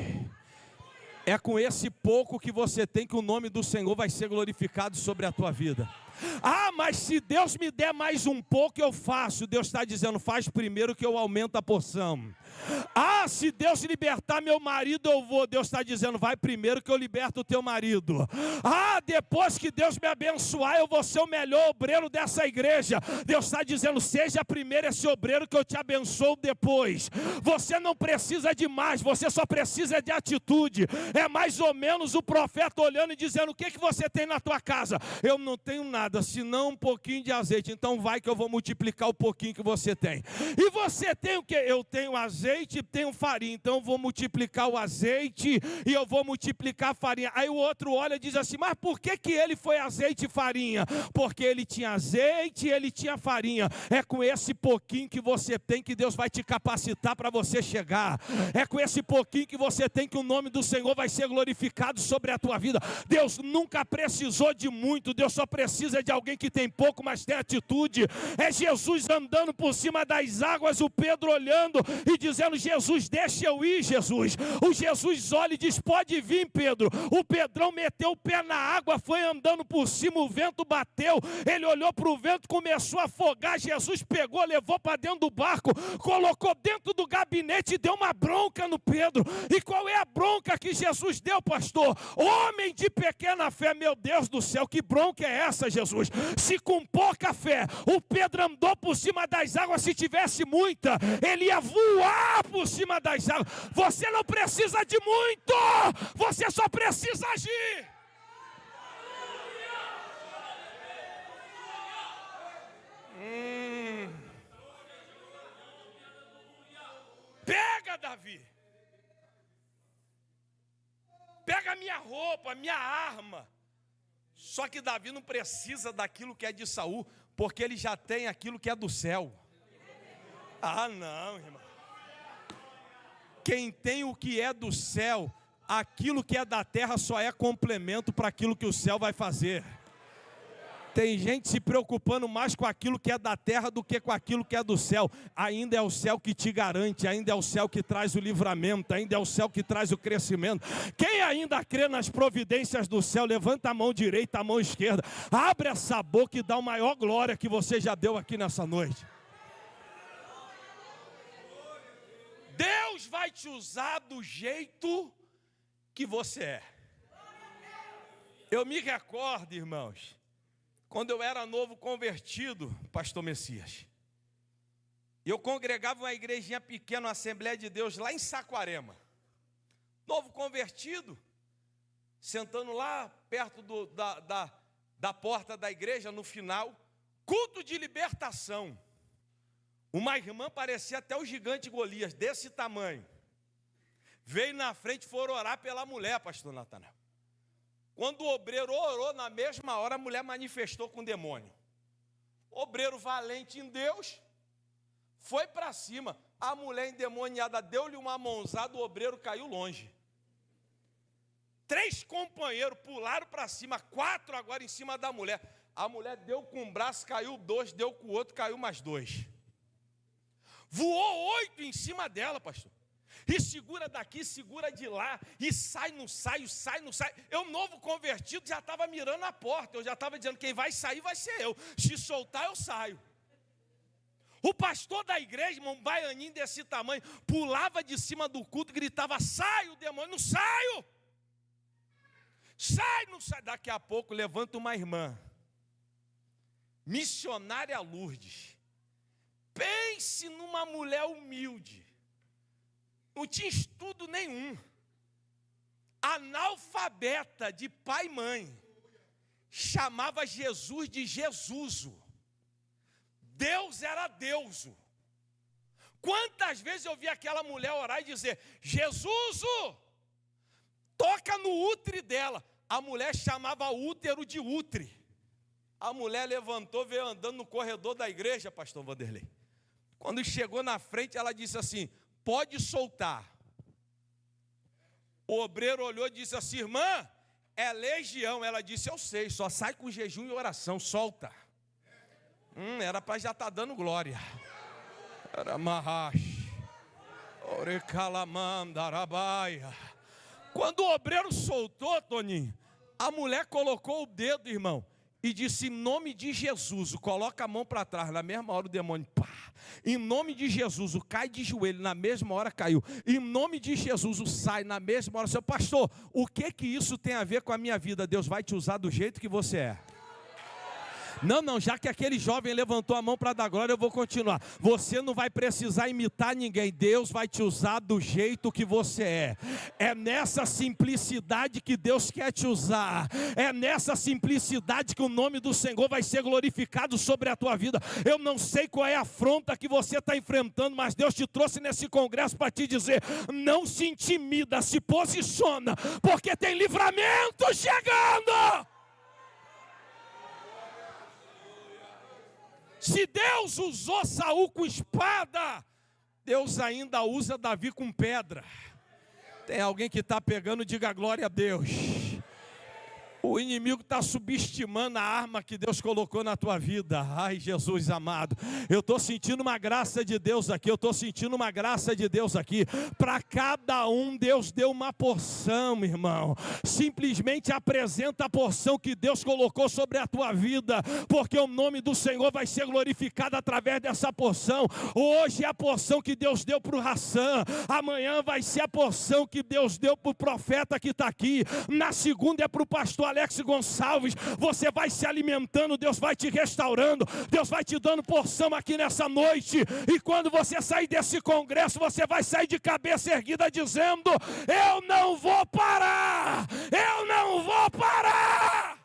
É com esse pouco que você tem que o nome do Senhor vai ser glorificado sobre a tua vida. Ah, mas se Deus me der mais um pouco, eu faço. Deus está dizendo: faz primeiro que eu aumento a porção. Ah, se Deus libertar meu marido, eu vou. Deus está dizendo: vai primeiro que eu liberto o teu marido. Ah, depois que Deus me abençoar, eu vou ser o melhor obreiro dessa igreja. Deus está dizendo: seja primeiro esse obreiro que eu te abençoo depois. Você não precisa de mais, você só precisa de atitude. É mais ou menos o profeta olhando e dizendo: o que você tem na tua casa? Eu não tenho nada, senão um pouquinho de azeite. Então vai que eu vou multiplicar o pouquinho que você tem. E você tem o que? Eu tenho azeite e tenho farinha. Então eu vou multiplicar o azeite e eu vou multiplicar a farinha. Aí o outro olha e diz assim: mas por que ele foi azeite e farinha? Porque ele tinha azeite e ele tinha farinha. É com esse pouquinho que você tem que Deus vai te capacitar para você chegar. É com esse pouquinho que você tem que o nome do Senhor vai ser glorificado sobre a tua vida. Deus nunca precisou de muito. Deus só precisa de alguém que tem pouco, mas tem atitude. É Jesus andando por cima das águas, o Pedro olhando e dizendo: Jesus, deixa eu ir, Jesus. O Jesus olha e diz, pode vir, Pedro. O Pedrão meteu o pé na água, foi andando por cima, o vento bateu, ele olhou para o vento, começou a afogar. Jesus pegou, levou para dentro do barco, colocou dentro do gabinete e deu uma bronca no Pedro. E qual é a bronca que Jesus deu, pastor? Homem de pequena fé. Meu Deus do céu, que bronca é essa, Jesus? Se com pouca fé o Pedro andou por cima das águas, se tivesse muita, ele ia voar por cima das águas. Você não precisa de muito, você só precisa agir. Pega, Davi. Pega a minha roupa, a minha arma. Só que Davi não precisa daquilo que é de Saul, porque ele já tem aquilo que é do céu. Ah, não, irmão. Quem tem o que é do céu, aquilo que é da terra só é complemento para aquilo que o céu vai fazer. Tem gente se preocupando mais com aquilo que é da terra do que com aquilo que é do céu. Ainda é o céu que te garante, ainda é o céu que traz o livramento, ainda é o céu que traz o crescimento. Quem ainda crê nas providências do céu, levanta a mão direita, a mão esquerda. Abre essa boca e dá a maior glória que você já deu aqui nessa noite. Deus vai te usar do jeito que você é. Eu me recordo, irmãos, quando eu era novo convertido, pastor Messias, eu congregava uma igrejinha pequena, uma Assembleia de Deus, lá em Saquarema. Novo convertido, sentando lá perto da porta da igreja, no final, culto de libertação. Uma irmã parecia até o gigante Golias, desse tamanho. Veio na frente e foram orar pela mulher, pastor Natanael. Quando o obreiro orou, na mesma hora a mulher manifestou com o demônio. O obreiro valente em Deus foi para cima. A mulher endemoniada deu-lhe uma mãozada, o obreiro caiu longe. 3 companheiros pularam para cima, 4 agora em cima da mulher. A mulher deu com um braço, caiu 2, deu com o outro, caiu mais 2. Voou 8 em cima dela, pastor. E segura daqui, segura de lá, e sai, não sai, sai, não sai. Eu, novo convertido, já estava mirando a porta, eu já estava dizendo, quem vai sair vai ser eu. Se soltar, eu saio. O pastor da igreja, um baianinho desse tamanho, pulava de cima do culto, gritava, sai o demônio, não saio. Sai, não sai. Daqui a pouco levanta uma irmã, missionária Lourdes. Pense numa mulher humilde. Não tinha estudo nenhum, analfabeta de pai e mãe, chamava Jesus de Jesuso, Deus era Deuso. Quantas vezes eu vi aquela mulher orar e dizer, Jesuso, toca no útere dela. A mulher chamava útero de útere. A mulher levantou, veio andando no corredor da igreja, pastor Vanderlei. Quando chegou na frente, ela disse assim, pode soltar. O obreiro olhou e disse assim, irmã, é legião. Ela disse, eu sei, só sai com jejum e oração, solta. Era para já estar dando glória. Era marrache. Orecalamandarabaya. Quando o obreiro soltou, Toninho, a mulher colocou o dedo, irmão, e disse, em nome de Jesus, coloca a mão para trás. Na mesma hora o demônio, pá. Em nome de Jesus, cai de joelho. Na mesma hora caiu. Em nome de Jesus, sai. Na mesma hora, seu pastor, o que isso tem a ver com a minha vida? Deus vai te usar do jeito que você é. Não, já que aquele jovem levantou a mão para dar glória, eu vou continuar. Você não vai precisar imitar ninguém. Deus vai te usar do jeito que você é. É nessa simplicidade que Deus quer te usar. É nessa simplicidade que o nome do Senhor vai ser glorificado sobre a tua vida. Eu não sei qual é a afronta que você está enfrentando, mas Deus te trouxe nesse congresso para te dizer, não se intimida, se posiciona, porque tem livramento chegando. Se Deus usou Saul com espada, Deus ainda usa Davi com pedra. Tem alguém que está pegando, diga glória a Deus. O inimigo está subestimando a arma que Deus colocou na tua vida. Ai, Jesus amado, eu estou sentindo uma graça de Deus aqui, Para cada um Deus deu uma porção, irmão. Simplesmente apresenta a porção que Deus colocou sobre a tua vida, porque o nome do Senhor vai ser glorificado através dessa porção. Hoje é a porção que Deus deu para o Hassan, amanhã vai ser a porção que Deus deu para o profeta que está aqui, na segunda é para o pastor Alex Gonçalves. Você vai se alimentando, Deus vai te restaurando, Deus vai te dando porção aqui nessa noite, e quando você sair desse congresso, você vai sair de cabeça erguida dizendo: eu não vou parar, eu não vou parar.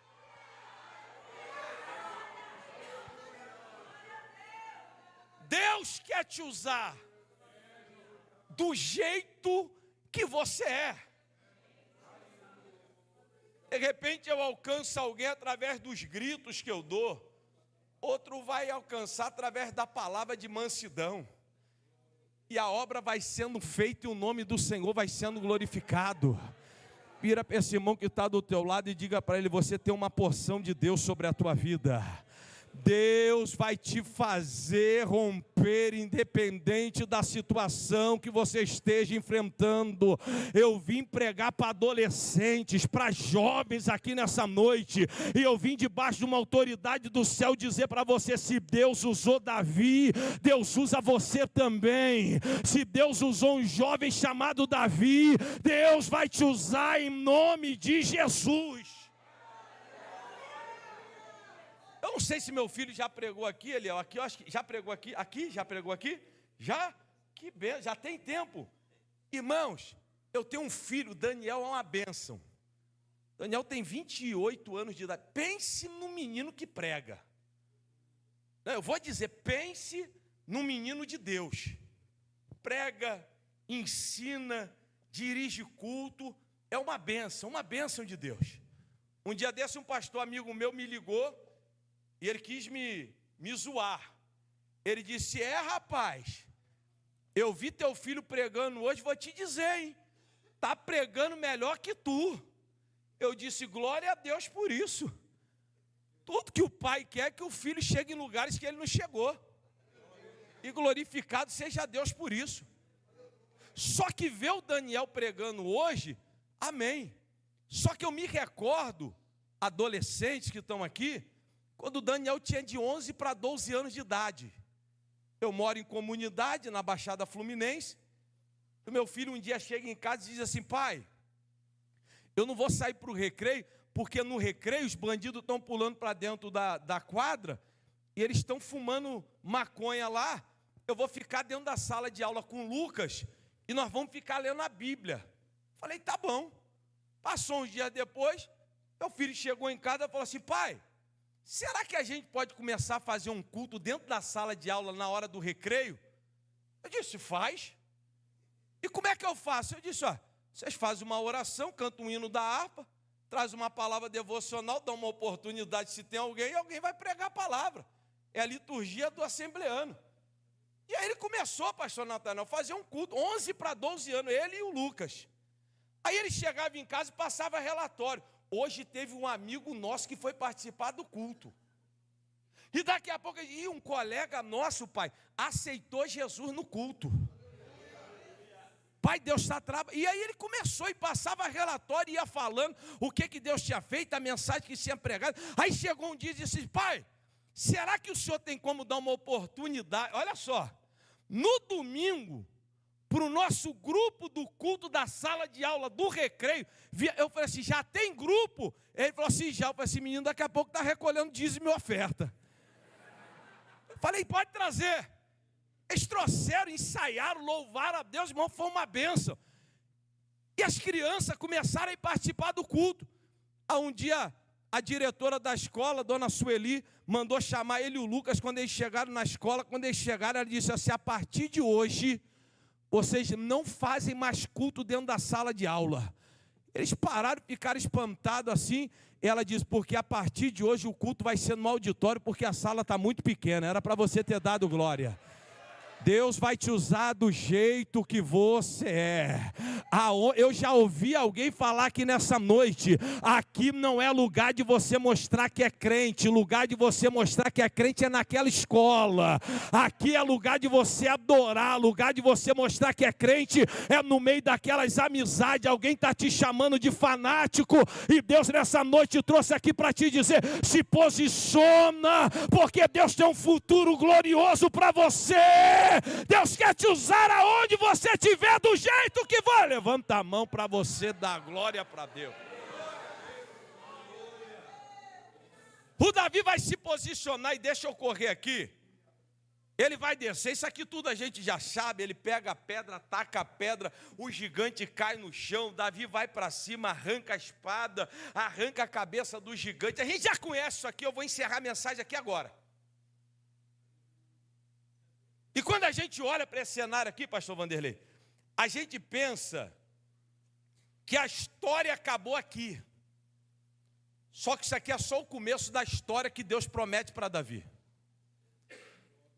Deus quer te usar do jeito que você é. De repente eu alcanço alguém através dos gritos que eu dou, outro vai alcançar através da palavra de mansidão, e a obra vai sendo feita e o nome do Senhor vai sendo glorificado. Vira para esse irmão que está do teu lado e diga para ele: você tem uma porção de Deus sobre a tua vida. Deus vai te fazer romper, independente da situação que você esteja enfrentando. Eu vim pregar para adolescentes, para jovens aqui nessa noite, e eu vim debaixo de uma autoridade do céu dizer para você: se Deus usou Davi, Deus usa você também. Se Deus usou um jovem chamado Davi, Deus vai te usar em nome de Jesus. Eu não sei se meu filho já pregou aqui, Eliel, aqui eu acho que já pregou aqui, já pregou aqui? Já? Que bem, já tem tempo. Irmãos, eu tenho um filho, Daniel é uma bênção. Daniel tem 28 anos de idade. Pense no menino que prega. Eu vou dizer, pense no menino de Deus. Prega, ensina, dirige culto, é uma bênção de Deus. Um dia desse um pastor amigo meu me ligou, e ele quis me zoar. Ele disse: rapaz, eu vi teu filho pregando hoje, vou te dizer, hein? Está pregando melhor que tu. Eu disse: glória a Deus por isso. Tudo que o pai quer é que o filho chegue em lugares que ele não chegou. E glorificado seja Deus por isso. Só que ver o Daniel pregando hoje, amém. Só que eu me recordo, adolescentes que estão aqui, quando o Daniel tinha de 11 para 12 anos de idade. Eu moro em comunidade, na Baixada Fluminense. O meu filho um dia chega em casa e diz assim: pai, eu não vou sair para o recreio, porque no recreio os bandidos estão pulando para dentro da quadra, e eles estão fumando maconha lá. Eu vou ficar dentro da sala de aula com o Lucas, e nós vamos ficar lendo a Bíblia. Falei: tá bom. Passou uns dias depois, meu filho chegou em casa e falou assim: pai, será que a gente pode começar a fazer um culto dentro da sala de aula na hora do recreio? Eu disse: faz. E como é que eu faço? Eu disse: vocês fazem uma oração, cantam um hino da harpa, traz uma palavra devocional, dá uma oportunidade, se tem alguém vai pregar a palavra. É a liturgia do assembleano. E aí ele começou, pastor Natanael, a fazer um culto, 11 para 12 anos, ele e o Lucas. Aí ele chegava em casa e passava relatório. Hoje teve um amigo nosso que foi participar do culto. E daqui a pouco, e um colega nosso, pai, aceitou Jesus no culto. Pai, Deus está trabalhando. E aí ele começou e passava relatório, ia falando o que Deus tinha feito, a mensagem que tinha pregado. Aí chegou um dia e disse: pai, será que o senhor tem como dar uma oportunidade? Olha só, no domingo, para o nosso grupo do culto da sala de aula do recreio, eu falei assim: já tem grupo? Ele falou assim: já. Eu falei assim: menino, daqui a pouco está recolhendo dízimo e oferta. Eu falei: pode trazer. Eles trouxeram, ensaiaram, louvaram a Deus, irmão, foi uma bênção. E as crianças começaram a participar do culto. Um dia, a diretora da escola, dona Sueli, mandou chamar ele e o Lucas. Quando eles chegaram na escola, quando eles chegaram, ela disse assim: a partir de hoje, vocês não fazem mais culto dentro da sala de aula. Eles pararam, ficaram espantados assim. Ela disse: porque a partir de hoje o culto vai ser no auditório, porque a sala está muito pequena. Era para você ter dado glória. Deus vai te usar do jeito que você é. Eu já ouvi alguém falar aqui nessa noite, aqui não é lugar de você mostrar que é crente, lugar de você mostrar que é crente é naquela escola. Aqui é lugar de você adorar, lugar de você mostrar que é crente é no meio daquelas amizades. Alguém está te chamando de fanático e Deus nessa noite trouxe aqui para te dizer, se posiciona, porque Deus tem um futuro glorioso para você. Deus quer te usar aonde você estiver, do jeito que vai. Levanta a mão para você dar glória para Deus. O Davi vai se posicionar e deixa eu correr aqui. Ele vai descer, isso aqui tudo a gente já sabe. Ele pega a pedra, ataca a pedra, o gigante cai no chão. Davi vai para cima, arranca a espada, arranca a cabeça do gigante. A gente já conhece isso aqui, eu vou encerrar a mensagem aqui agora. E quando a gente olha para esse cenário aqui, pastor Vanderlei, a gente pensa que a história acabou aqui. Só que isso aqui é só o começo da história que Deus promete para Davi.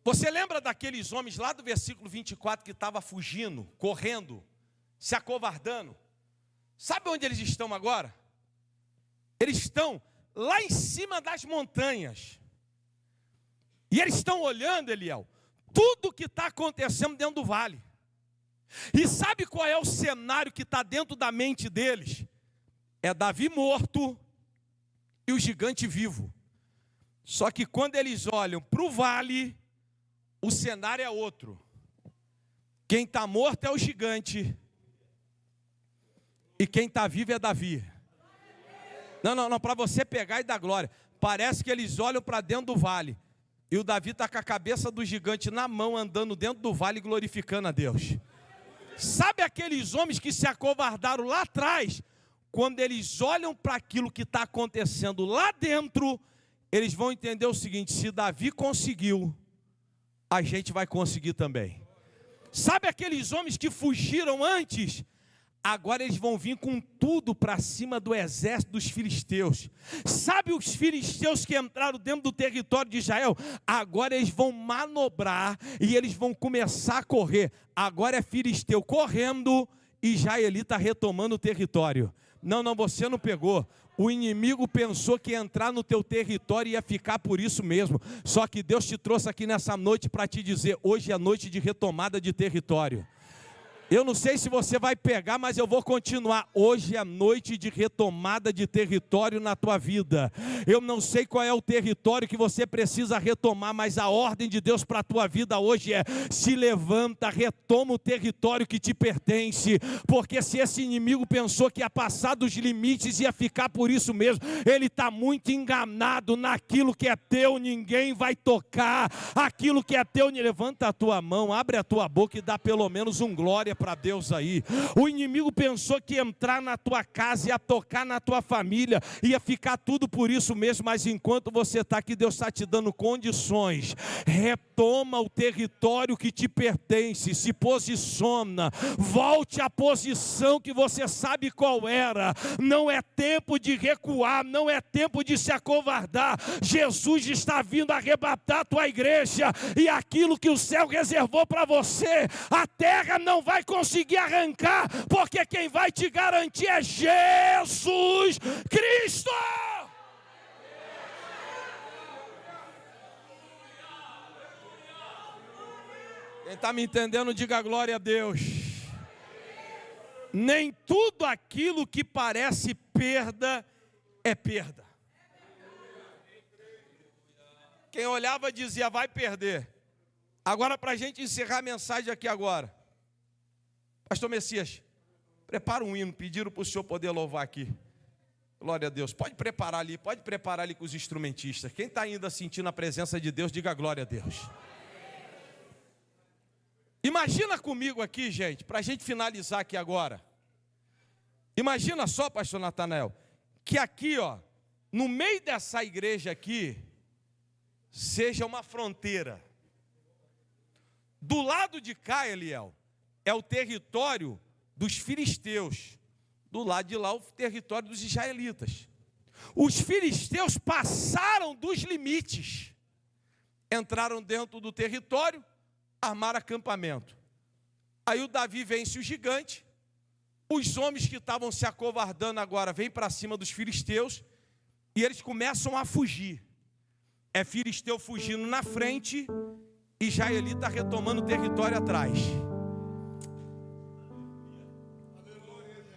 Você lembra daqueles homens lá do versículo 24 que estavam fugindo, correndo, se acovardando? Sabe onde eles estão agora? Eles estão lá em cima das montanhas. E eles estão olhando, Eliel, tudo que está acontecendo dentro do vale. E sabe qual é o cenário que está dentro da mente deles? É Davi morto e o gigante vivo. Só que quando eles olham para o vale, o cenário é outro. Quem está morto é o gigante e quem está vivo é Davi. Não, para você pegar e dar glória. Parece que eles olham para dentro do vale e o Davi está com a cabeça do gigante na mão, andando dentro do vale, glorificando a Deus. Sabe aqueles homens que se acovardaram lá atrás? Quando eles olham para aquilo que está acontecendo lá dentro, eles vão entender o seguinte: se Davi conseguiu, a gente vai conseguir também. Sabe aqueles homens que fugiram antes? Agora eles vão vir com tudo para cima do exército dos filisteus. Sabe os filisteus que entraram dentro do território de Israel? Agora eles vão manobrar e eles vão começar a correr. Agora é filisteu correndo e israelita retomando o território. Não, você não pegou. O inimigo pensou que ia entrar no teu território e ia ficar por isso mesmo. Só que Deus te trouxe aqui nessa noite para te dizer, hoje é noite de retomada de território. Eu não sei se você vai pegar, mas eu vou continuar. Hoje é noite de retomada de território na tua vida. Eu não sei qual é o território que você precisa retomar, mas a ordem de Deus para a tua vida hoje é: se levanta, retoma o território que te pertence. Porque se esse inimigo pensou que ia passar dos limites e ia ficar por isso mesmo, ele está muito enganado. Naquilo que é teu, ninguém vai tocar. Aquilo que é teu, levanta a tua mão, abre a tua boca e dá pelo menos um glória para Deus aí. O inimigo pensou que ia entrar na tua casa, ia tocar na tua família, ia ficar tudo por isso mesmo, mas enquanto você está aqui, Deus está te dando condições. Retoma o território que te pertence, se posiciona, volte à posição que você sabe qual era. Não é tempo de recuar, não é tempo de se acovardar. Jesus está vindo arrebatar a tua igreja, e aquilo que o céu reservou para você, a terra não vai conseguir arrancar, porque quem vai te garantir é Jesus Cristo. Quem está me entendendo, diga glória a Deus. Nem tudo aquilo que parece perda é perda. Quem olhava dizia, vai perder. Agora, para a gente encerrar a mensagem aqui agora, Pastor Messias, prepara um hino, pediram para o senhor poder louvar aqui. Glória a Deus, pode preparar ali com os instrumentistas. Quem está ainda sentindo a presença de Deus, diga glória a Deus. Imagina comigo aqui, gente, para a gente finalizar aqui agora. Imagina só, pastor Natanael, que aqui, ó, no meio dessa igreja aqui, seja uma fronteira. Do lado de cá, Eliel, é o território dos filisteus. Do lado de lá, o território dos israelitas. Os filisteus passaram dos limites. Entraram dentro do território, armar acampamento. Aí o Davi vence o gigante, os homens que estavam se acovardando agora vêm para cima dos filisteus, e eles começam a fugir. É filisteu fugindo na frente, e israelita retomando o território atrás.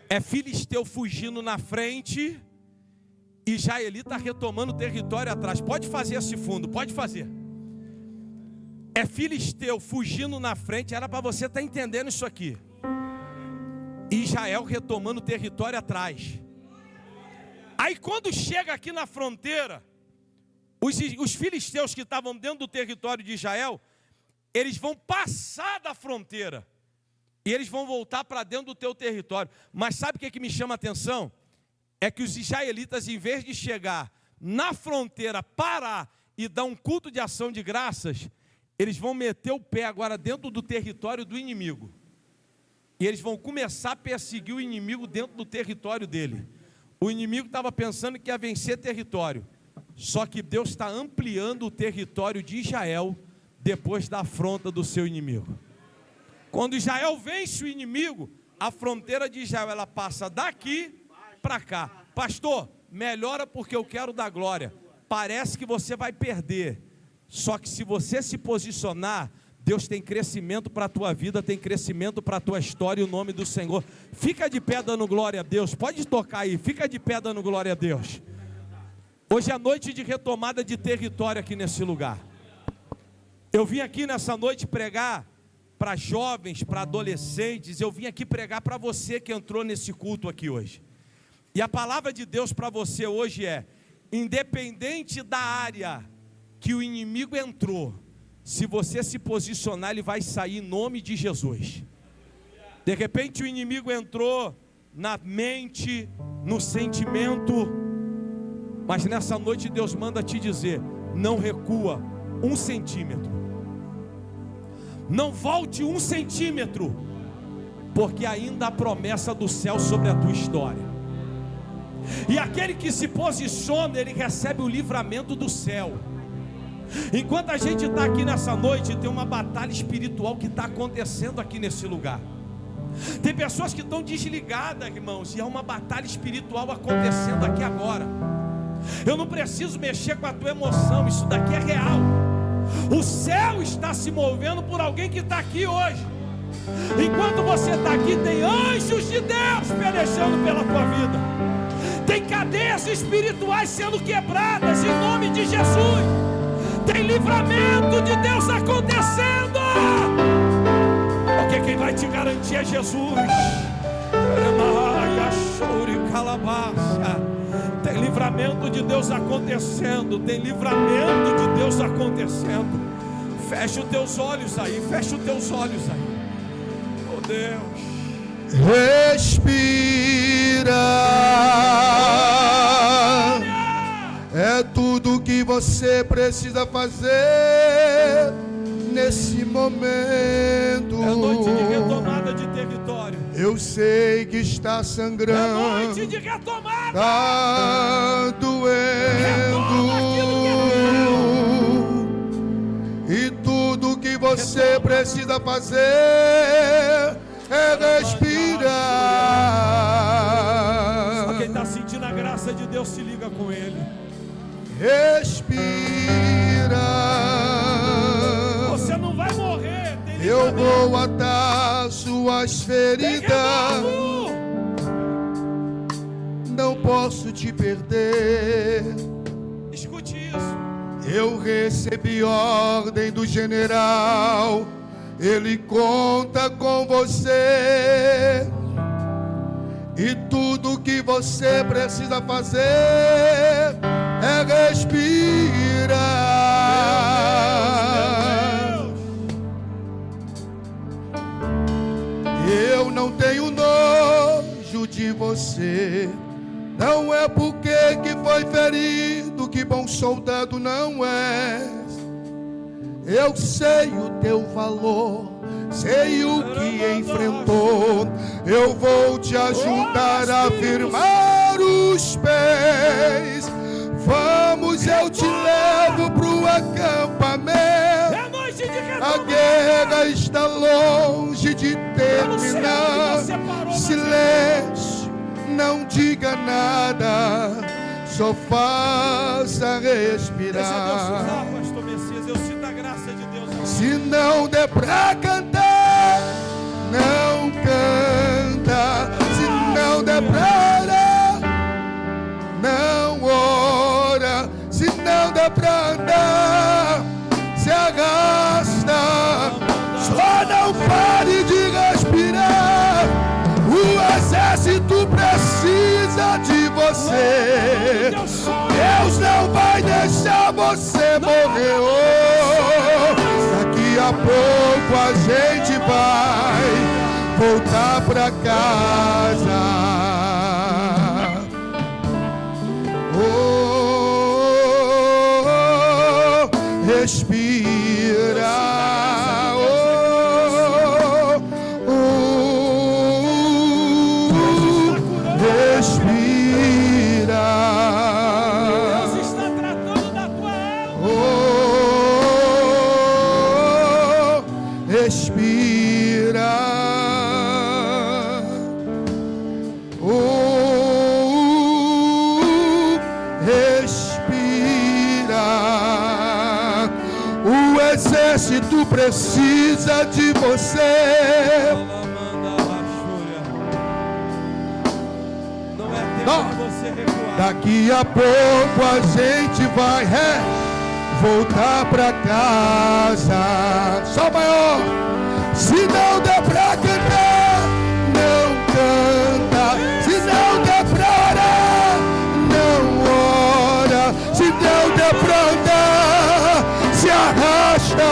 É filisteu fugindo na frente, e israelita retomando o território atrás. Pode fazer esse fundo, pode fazer. É filisteu fugindo na frente, era para você estar entendendo isso aqui. E Israel retomando o território atrás. Aí quando chega aqui na fronteira, os filisteus que estavam dentro do território de Israel, eles vão passar da fronteira. E eles vão voltar para dentro do teu território. Mas sabe o que me chama a atenção? É que os israelitas, em vez de chegar na fronteira, parar e dar um culto de ação de graças, eles vão meter o pé agora dentro do território do inimigo. E eles vão começar a perseguir o inimigo dentro do território dele. O inimigo estava pensando que ia vencer território. Só que Deus está ampliando o território de Israel depois da afronta do seu inimigo. Quando Israel vence o inimigo, a fronteira de Israel ela passa daqui para cá. Pastor, melhora porque eu quero dar glória. Parece que você vai perder. Só que se você se posicionar, Deus tem crescimento para a tua vida, tem crescimento para a tua história, em nome do Senhor. Fica de pé dando glória a Deus. Pode tocar aí, fica de pé dando glória a Deus. Hoje é noite de retomada de território aqui nesse lugar. Eu vim aqui nessa noite pregar para jovens, para adolescentes. Eu vim aqui pregar para você que entrou nesse culto aqui hoje. E a palavra de Deus para você hoje é: independente da área que o inimigo entrou, se você se posicionar, ele vai sair em nome de Jesus. De repente o inimigo entrou na mente, no sentimento, mas nessa noite Deus manda te dizer: não recua 1 centímetro, não volte 1 centímetro, porque ainda há promessa do céu sobre a tua história. E aquele que se posiciona, ele recebe o livramento do céu. Enquanto a gente está aqui nessa noite, tem uma batalha espiritual que está acontecendo aqui nesse lugar. Tem pessoas que estão desligadas, irmãos, e há uma batalha espiritual acontecendo aqui agora. Eu não preciso mexer com a tua emoção, isso daqui é real. O céu está se movendo por alguém que está aqui hoje. Enquanto você está aqui, tem anjos de Deus pelejando pela tua vida. Tem cadeias espirituais sendo quebradas em nome de Jesus. Tem livramento de Deus acontecendo. Porque quem vai te garantir é Jesus. Tem livramento de Deus acontecendo. Tem livramento de Deus acontecendo. Fecha os teus olhos aí. Fecha os teus olhos aí. Oh Deus. Respira. É tudo que você precisa fazer nesse momento. É noite de retomada de território. Eu sei que está sangrando. É noite de retomada. Está doendo. E tudo que você precisa fazer é respirar. Só quem está sentindo a graça de Deus se liga com Ele. Respira. Você não vai morrer. Eu vou atar suas feridas. Não posso te perder. Escute isso. Eu recebi ordem do general. Ele conta com você. E tudo que você precisa fazer é respirar. Eu não tenho nojo de você. Não é porque que foi ferido que bom soldado não és. Eu sei o teu valor, sei o que enfrentou. Eu vou te ajudar a firmar os pés. Vamos, eu te levo pro acampamento. É noite de retomada. A A guerra está longe de terminar. Silêncio, não diga nada, só faça respirar. Pastor Messias, eu sinto a graça de Deus. Se não der pra cantar, não canta. Se não der pra orar, não ora. Se não der pra andar, se arrasta. Só não pare de respirar. O exército precisa de você. Deus não vai deixar você morrer. Daqui a pouco a gente vai voltar pra casa. Respira. Se tu precisa de você, não é tempo de você recuar. Daqui a pouco a gente vai voltar pra casa. Só maior. Se não der pra cantar, não canta. Se não der pra orar, não ora. Se não der pra andar, se arrasta.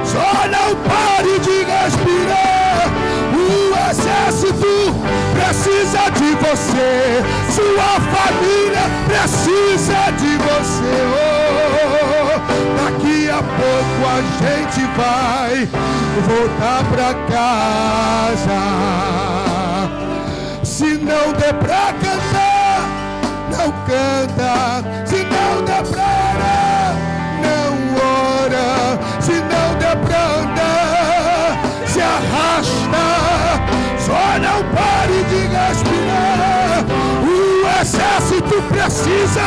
Só não pare de respirar. O exército precisa de você. Sua família precisa de você. Daqui a pouco a gente vai voltar pra casa. Se não der pra cantar, não canta. Se não der pra orar, não ora. Se não der pra andar, se arrasta. Só não pare de respirar. O exército precisa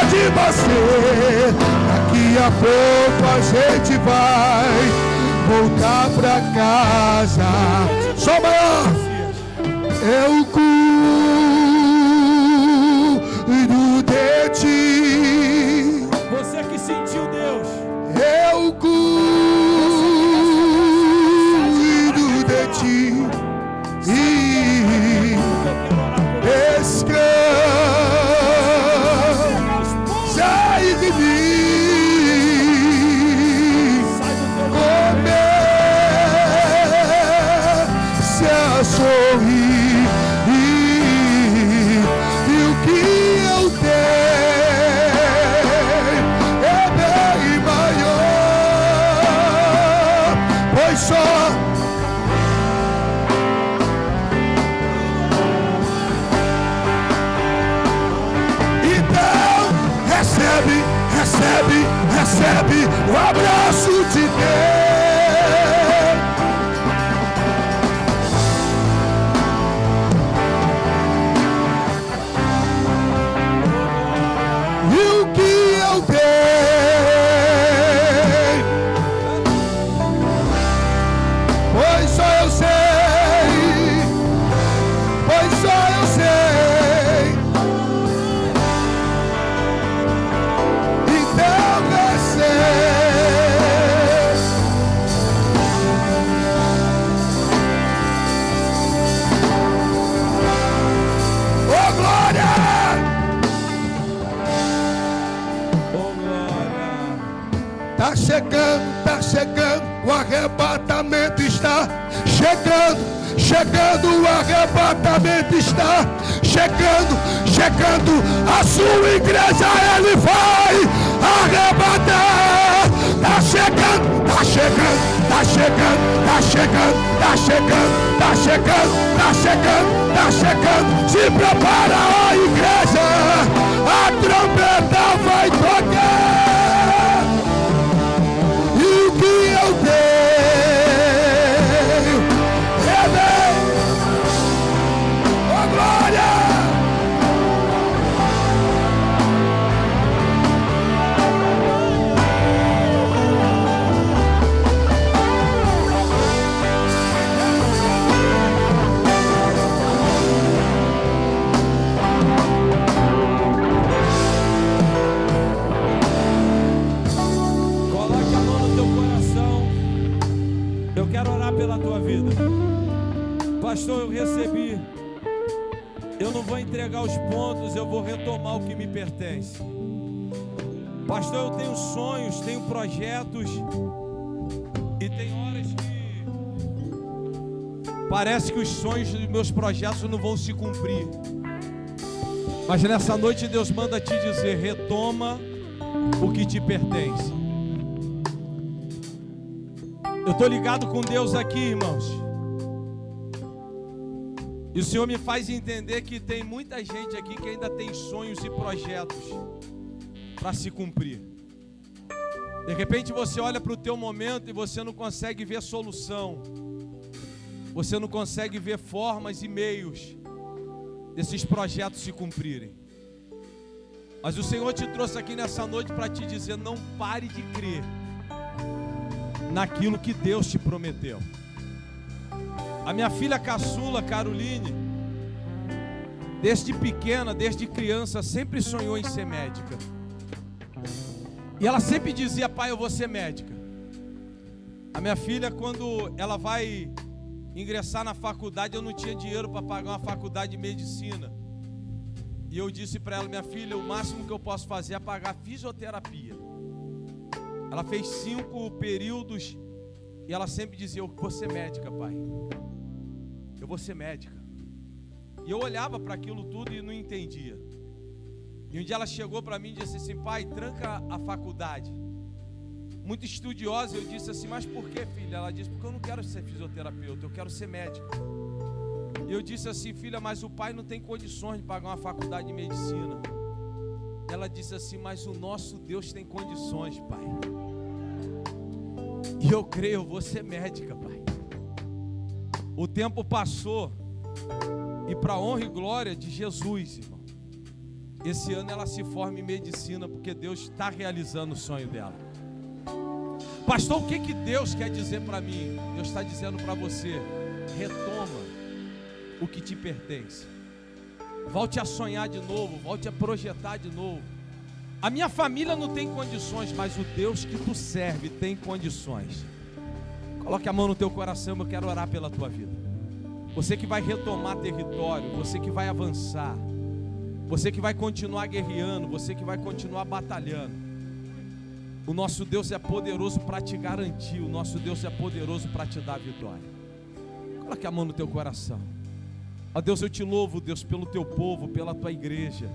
de você. Daqui a pouco a gente vai voltar pra casa. Só maior. Eu cuido de ti. Você que sentiu Deus. Eu cuido de ti. E descansa de mim. Comece a sorrir. E o que eu tenho é bem maior. Pois só então recebe o abraço de Deus. E o que eu tenho, pois só eu sei, então recebe. Oh glória! Tá chegando, o arrebatamento está chegando, o arrebatamento está chegando, a sua igreja ele vai arrebatar. Tá chegando, se prepara a igreja, a trombeta vai tocar, e o que eu tenho é meu. Oh, glória! Pela tua vida. Pastor, eu recebi. Eu não vou entregar os pontos, eu vou retomar o que me pertence. Pastor, eu tenho sonhos, tenho projetos, e tem horas que parece que os sonhos dos meus projetos não vão se cumprir. Mas nessa noite Deus manda te dizer: retoma o que te pertence. Eu estou ligado com Deus aqui, irmãos. E o Senhor me faz entender que tem muita gente aqui que ainda tem sonhos e projetos para se cumprir. De repente você olha para o teu momento e você não consegue ver solução. Você não consegue ver formas e meios desses projetos se cumprirem. Mas o Senhor te trouxe aqui nessa noite para te dizer: não pare de crer naquilo que Deus te prometeu. A minha filha caçula, Caroline, desde pequena, desde criança, sempre sonhou em ser médica. E ela sempre dizia: pai, eu vou ser médica. A minha filha, quando ela vai ingressar na faculdade, eu não tinha dinheiro para pagar uma faculdade de medicina. E eu disse para ela: minha filha, o máximo que eu posso fazer é pagar fisioterapia. Ela fez 5 períodos e ela sempre dizia: eu vou ser médica, pai. Eu vou ser médica. E eu olhava para aquilo tudo e não entendia. E um dia ela chegou para mim e disse assim: pai, tranca a faculdade. Muito estudiosa, eu disse assim: mas por que, filha? Ela disse: porque eu não quero ser fisioterapeuta, eu quero ser médica. E eu disse assim: filha, mas o pai não tem condições de pagar uma faculdade de medicina. Ela disse assim: mas o nosso Deus tem condições, pai. E eu creio, eu vou ser médica, pai. O tempo passou, e para a honra e glória de Jesus, irmão, esse ano ela se forma em medicina, porque Deus está realizando o sonho dela. Pastor, o que Deus quer dizer para mim? Deus está dizendo para você: retoma o que te pertence. Volte a sonhar de novo, volte a projetar de novo. A minha família não tem condições, mas o Deus que tu serve tem condições. Coloque a mão no teu coração, eu quero orar pela tua vida. Você que vai retomar território, você que vai avançar, você que vai continuar guerreando, você que vai continuar batalhando. O nosso Deus é poderoso para te garantir, o nosso Deus é poderoso para te dar vitória. Coloque a mão no teu coração. Ó Deus, eu te louvo, Deus, pelo teu povo, pela tua igreja.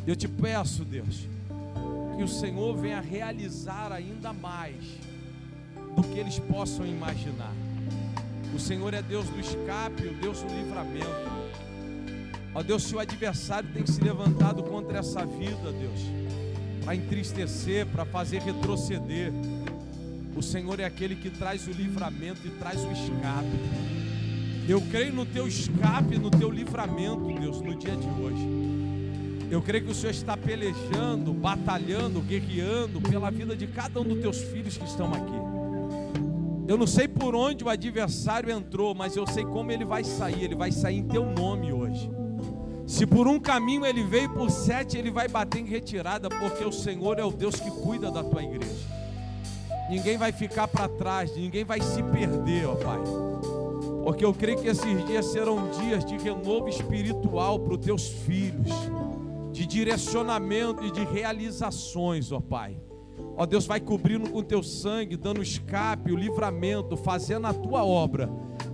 Eu te peço, Deus, que o Senhor venha realizar ainda mais do que eles possam imaginar. O Senhor é Deus do escape, o Deus do livramento. Ó Deus, se o adversário tem se levantado contra essa vida, Deus, para entristecer, para fazer retroceder, o Senhor é aquele que traz o livramento e traz o escape. Eu creio no teu escape, no teu livramento, Deus, no dia de hoje. Eu creio que o Senhor está pelejando, batalhando, guerreando pela vida de cada um dos teus filhos que estão aqui. Eu não sei por onde o adversário entrou, mas eu sei como ele vai sair. Ele vai sair em teu nome hoje. Se por um caminho ele veio, por 7 ele vai bater em retirada, porque o Senhor é o Deus que cuida da tua igreja. Ninguém vai ficar para trás, ninguém vai se perder, ó Pai. Porque eu creio que esses dias serão dias de renovo espiritual para os teus filhos, de direcionamento e de realizações, ó Pai. Ó Deus, vai cobrindo com teu sangue, dando escape, o livramento, fazendo a tua obra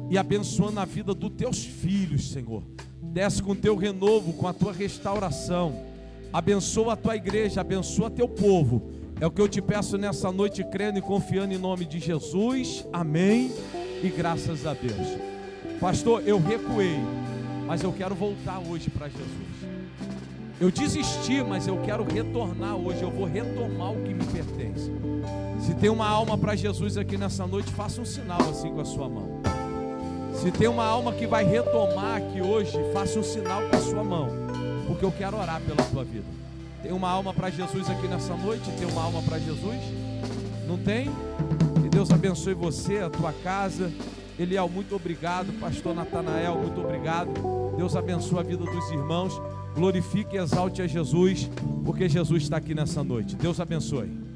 e abençoando a vida dos teus filhos, Senhor. Desce com teu renovo, com a tua restauração. Abençoa a tua igreja, abençoa teu povo. É o que eu te peço nessa noite, crendo e confiando em nome de Jesus. Amém e graças a Deus. Pastor, eu recuei, mas eu quero voltar hoje para Jesus. Eu desisti, mas eu quero retornar hoje. Eu vou retomar o que me pertence. Se tem uma alma para Jesus aqui nessa noite, faça um sinal assim com a sua mão. Se tem uma alma que vai retomar aqui hoje, faça um sinal com a sua mão, porque eu quero orar pela tua vida. Tem uma alma para Jesus aqui nessa noite? Tem uma alma para Jesus? Não tem? Que Deus abençoe você, a tua casa. Eliel, muito obrigado. Pastor Natanael, muito obrigado. Deus abençoe a vida dos irmãos. Glorifique e exalte a Jesus, porque Jesus está aqui nessa noite. Deus abençoe.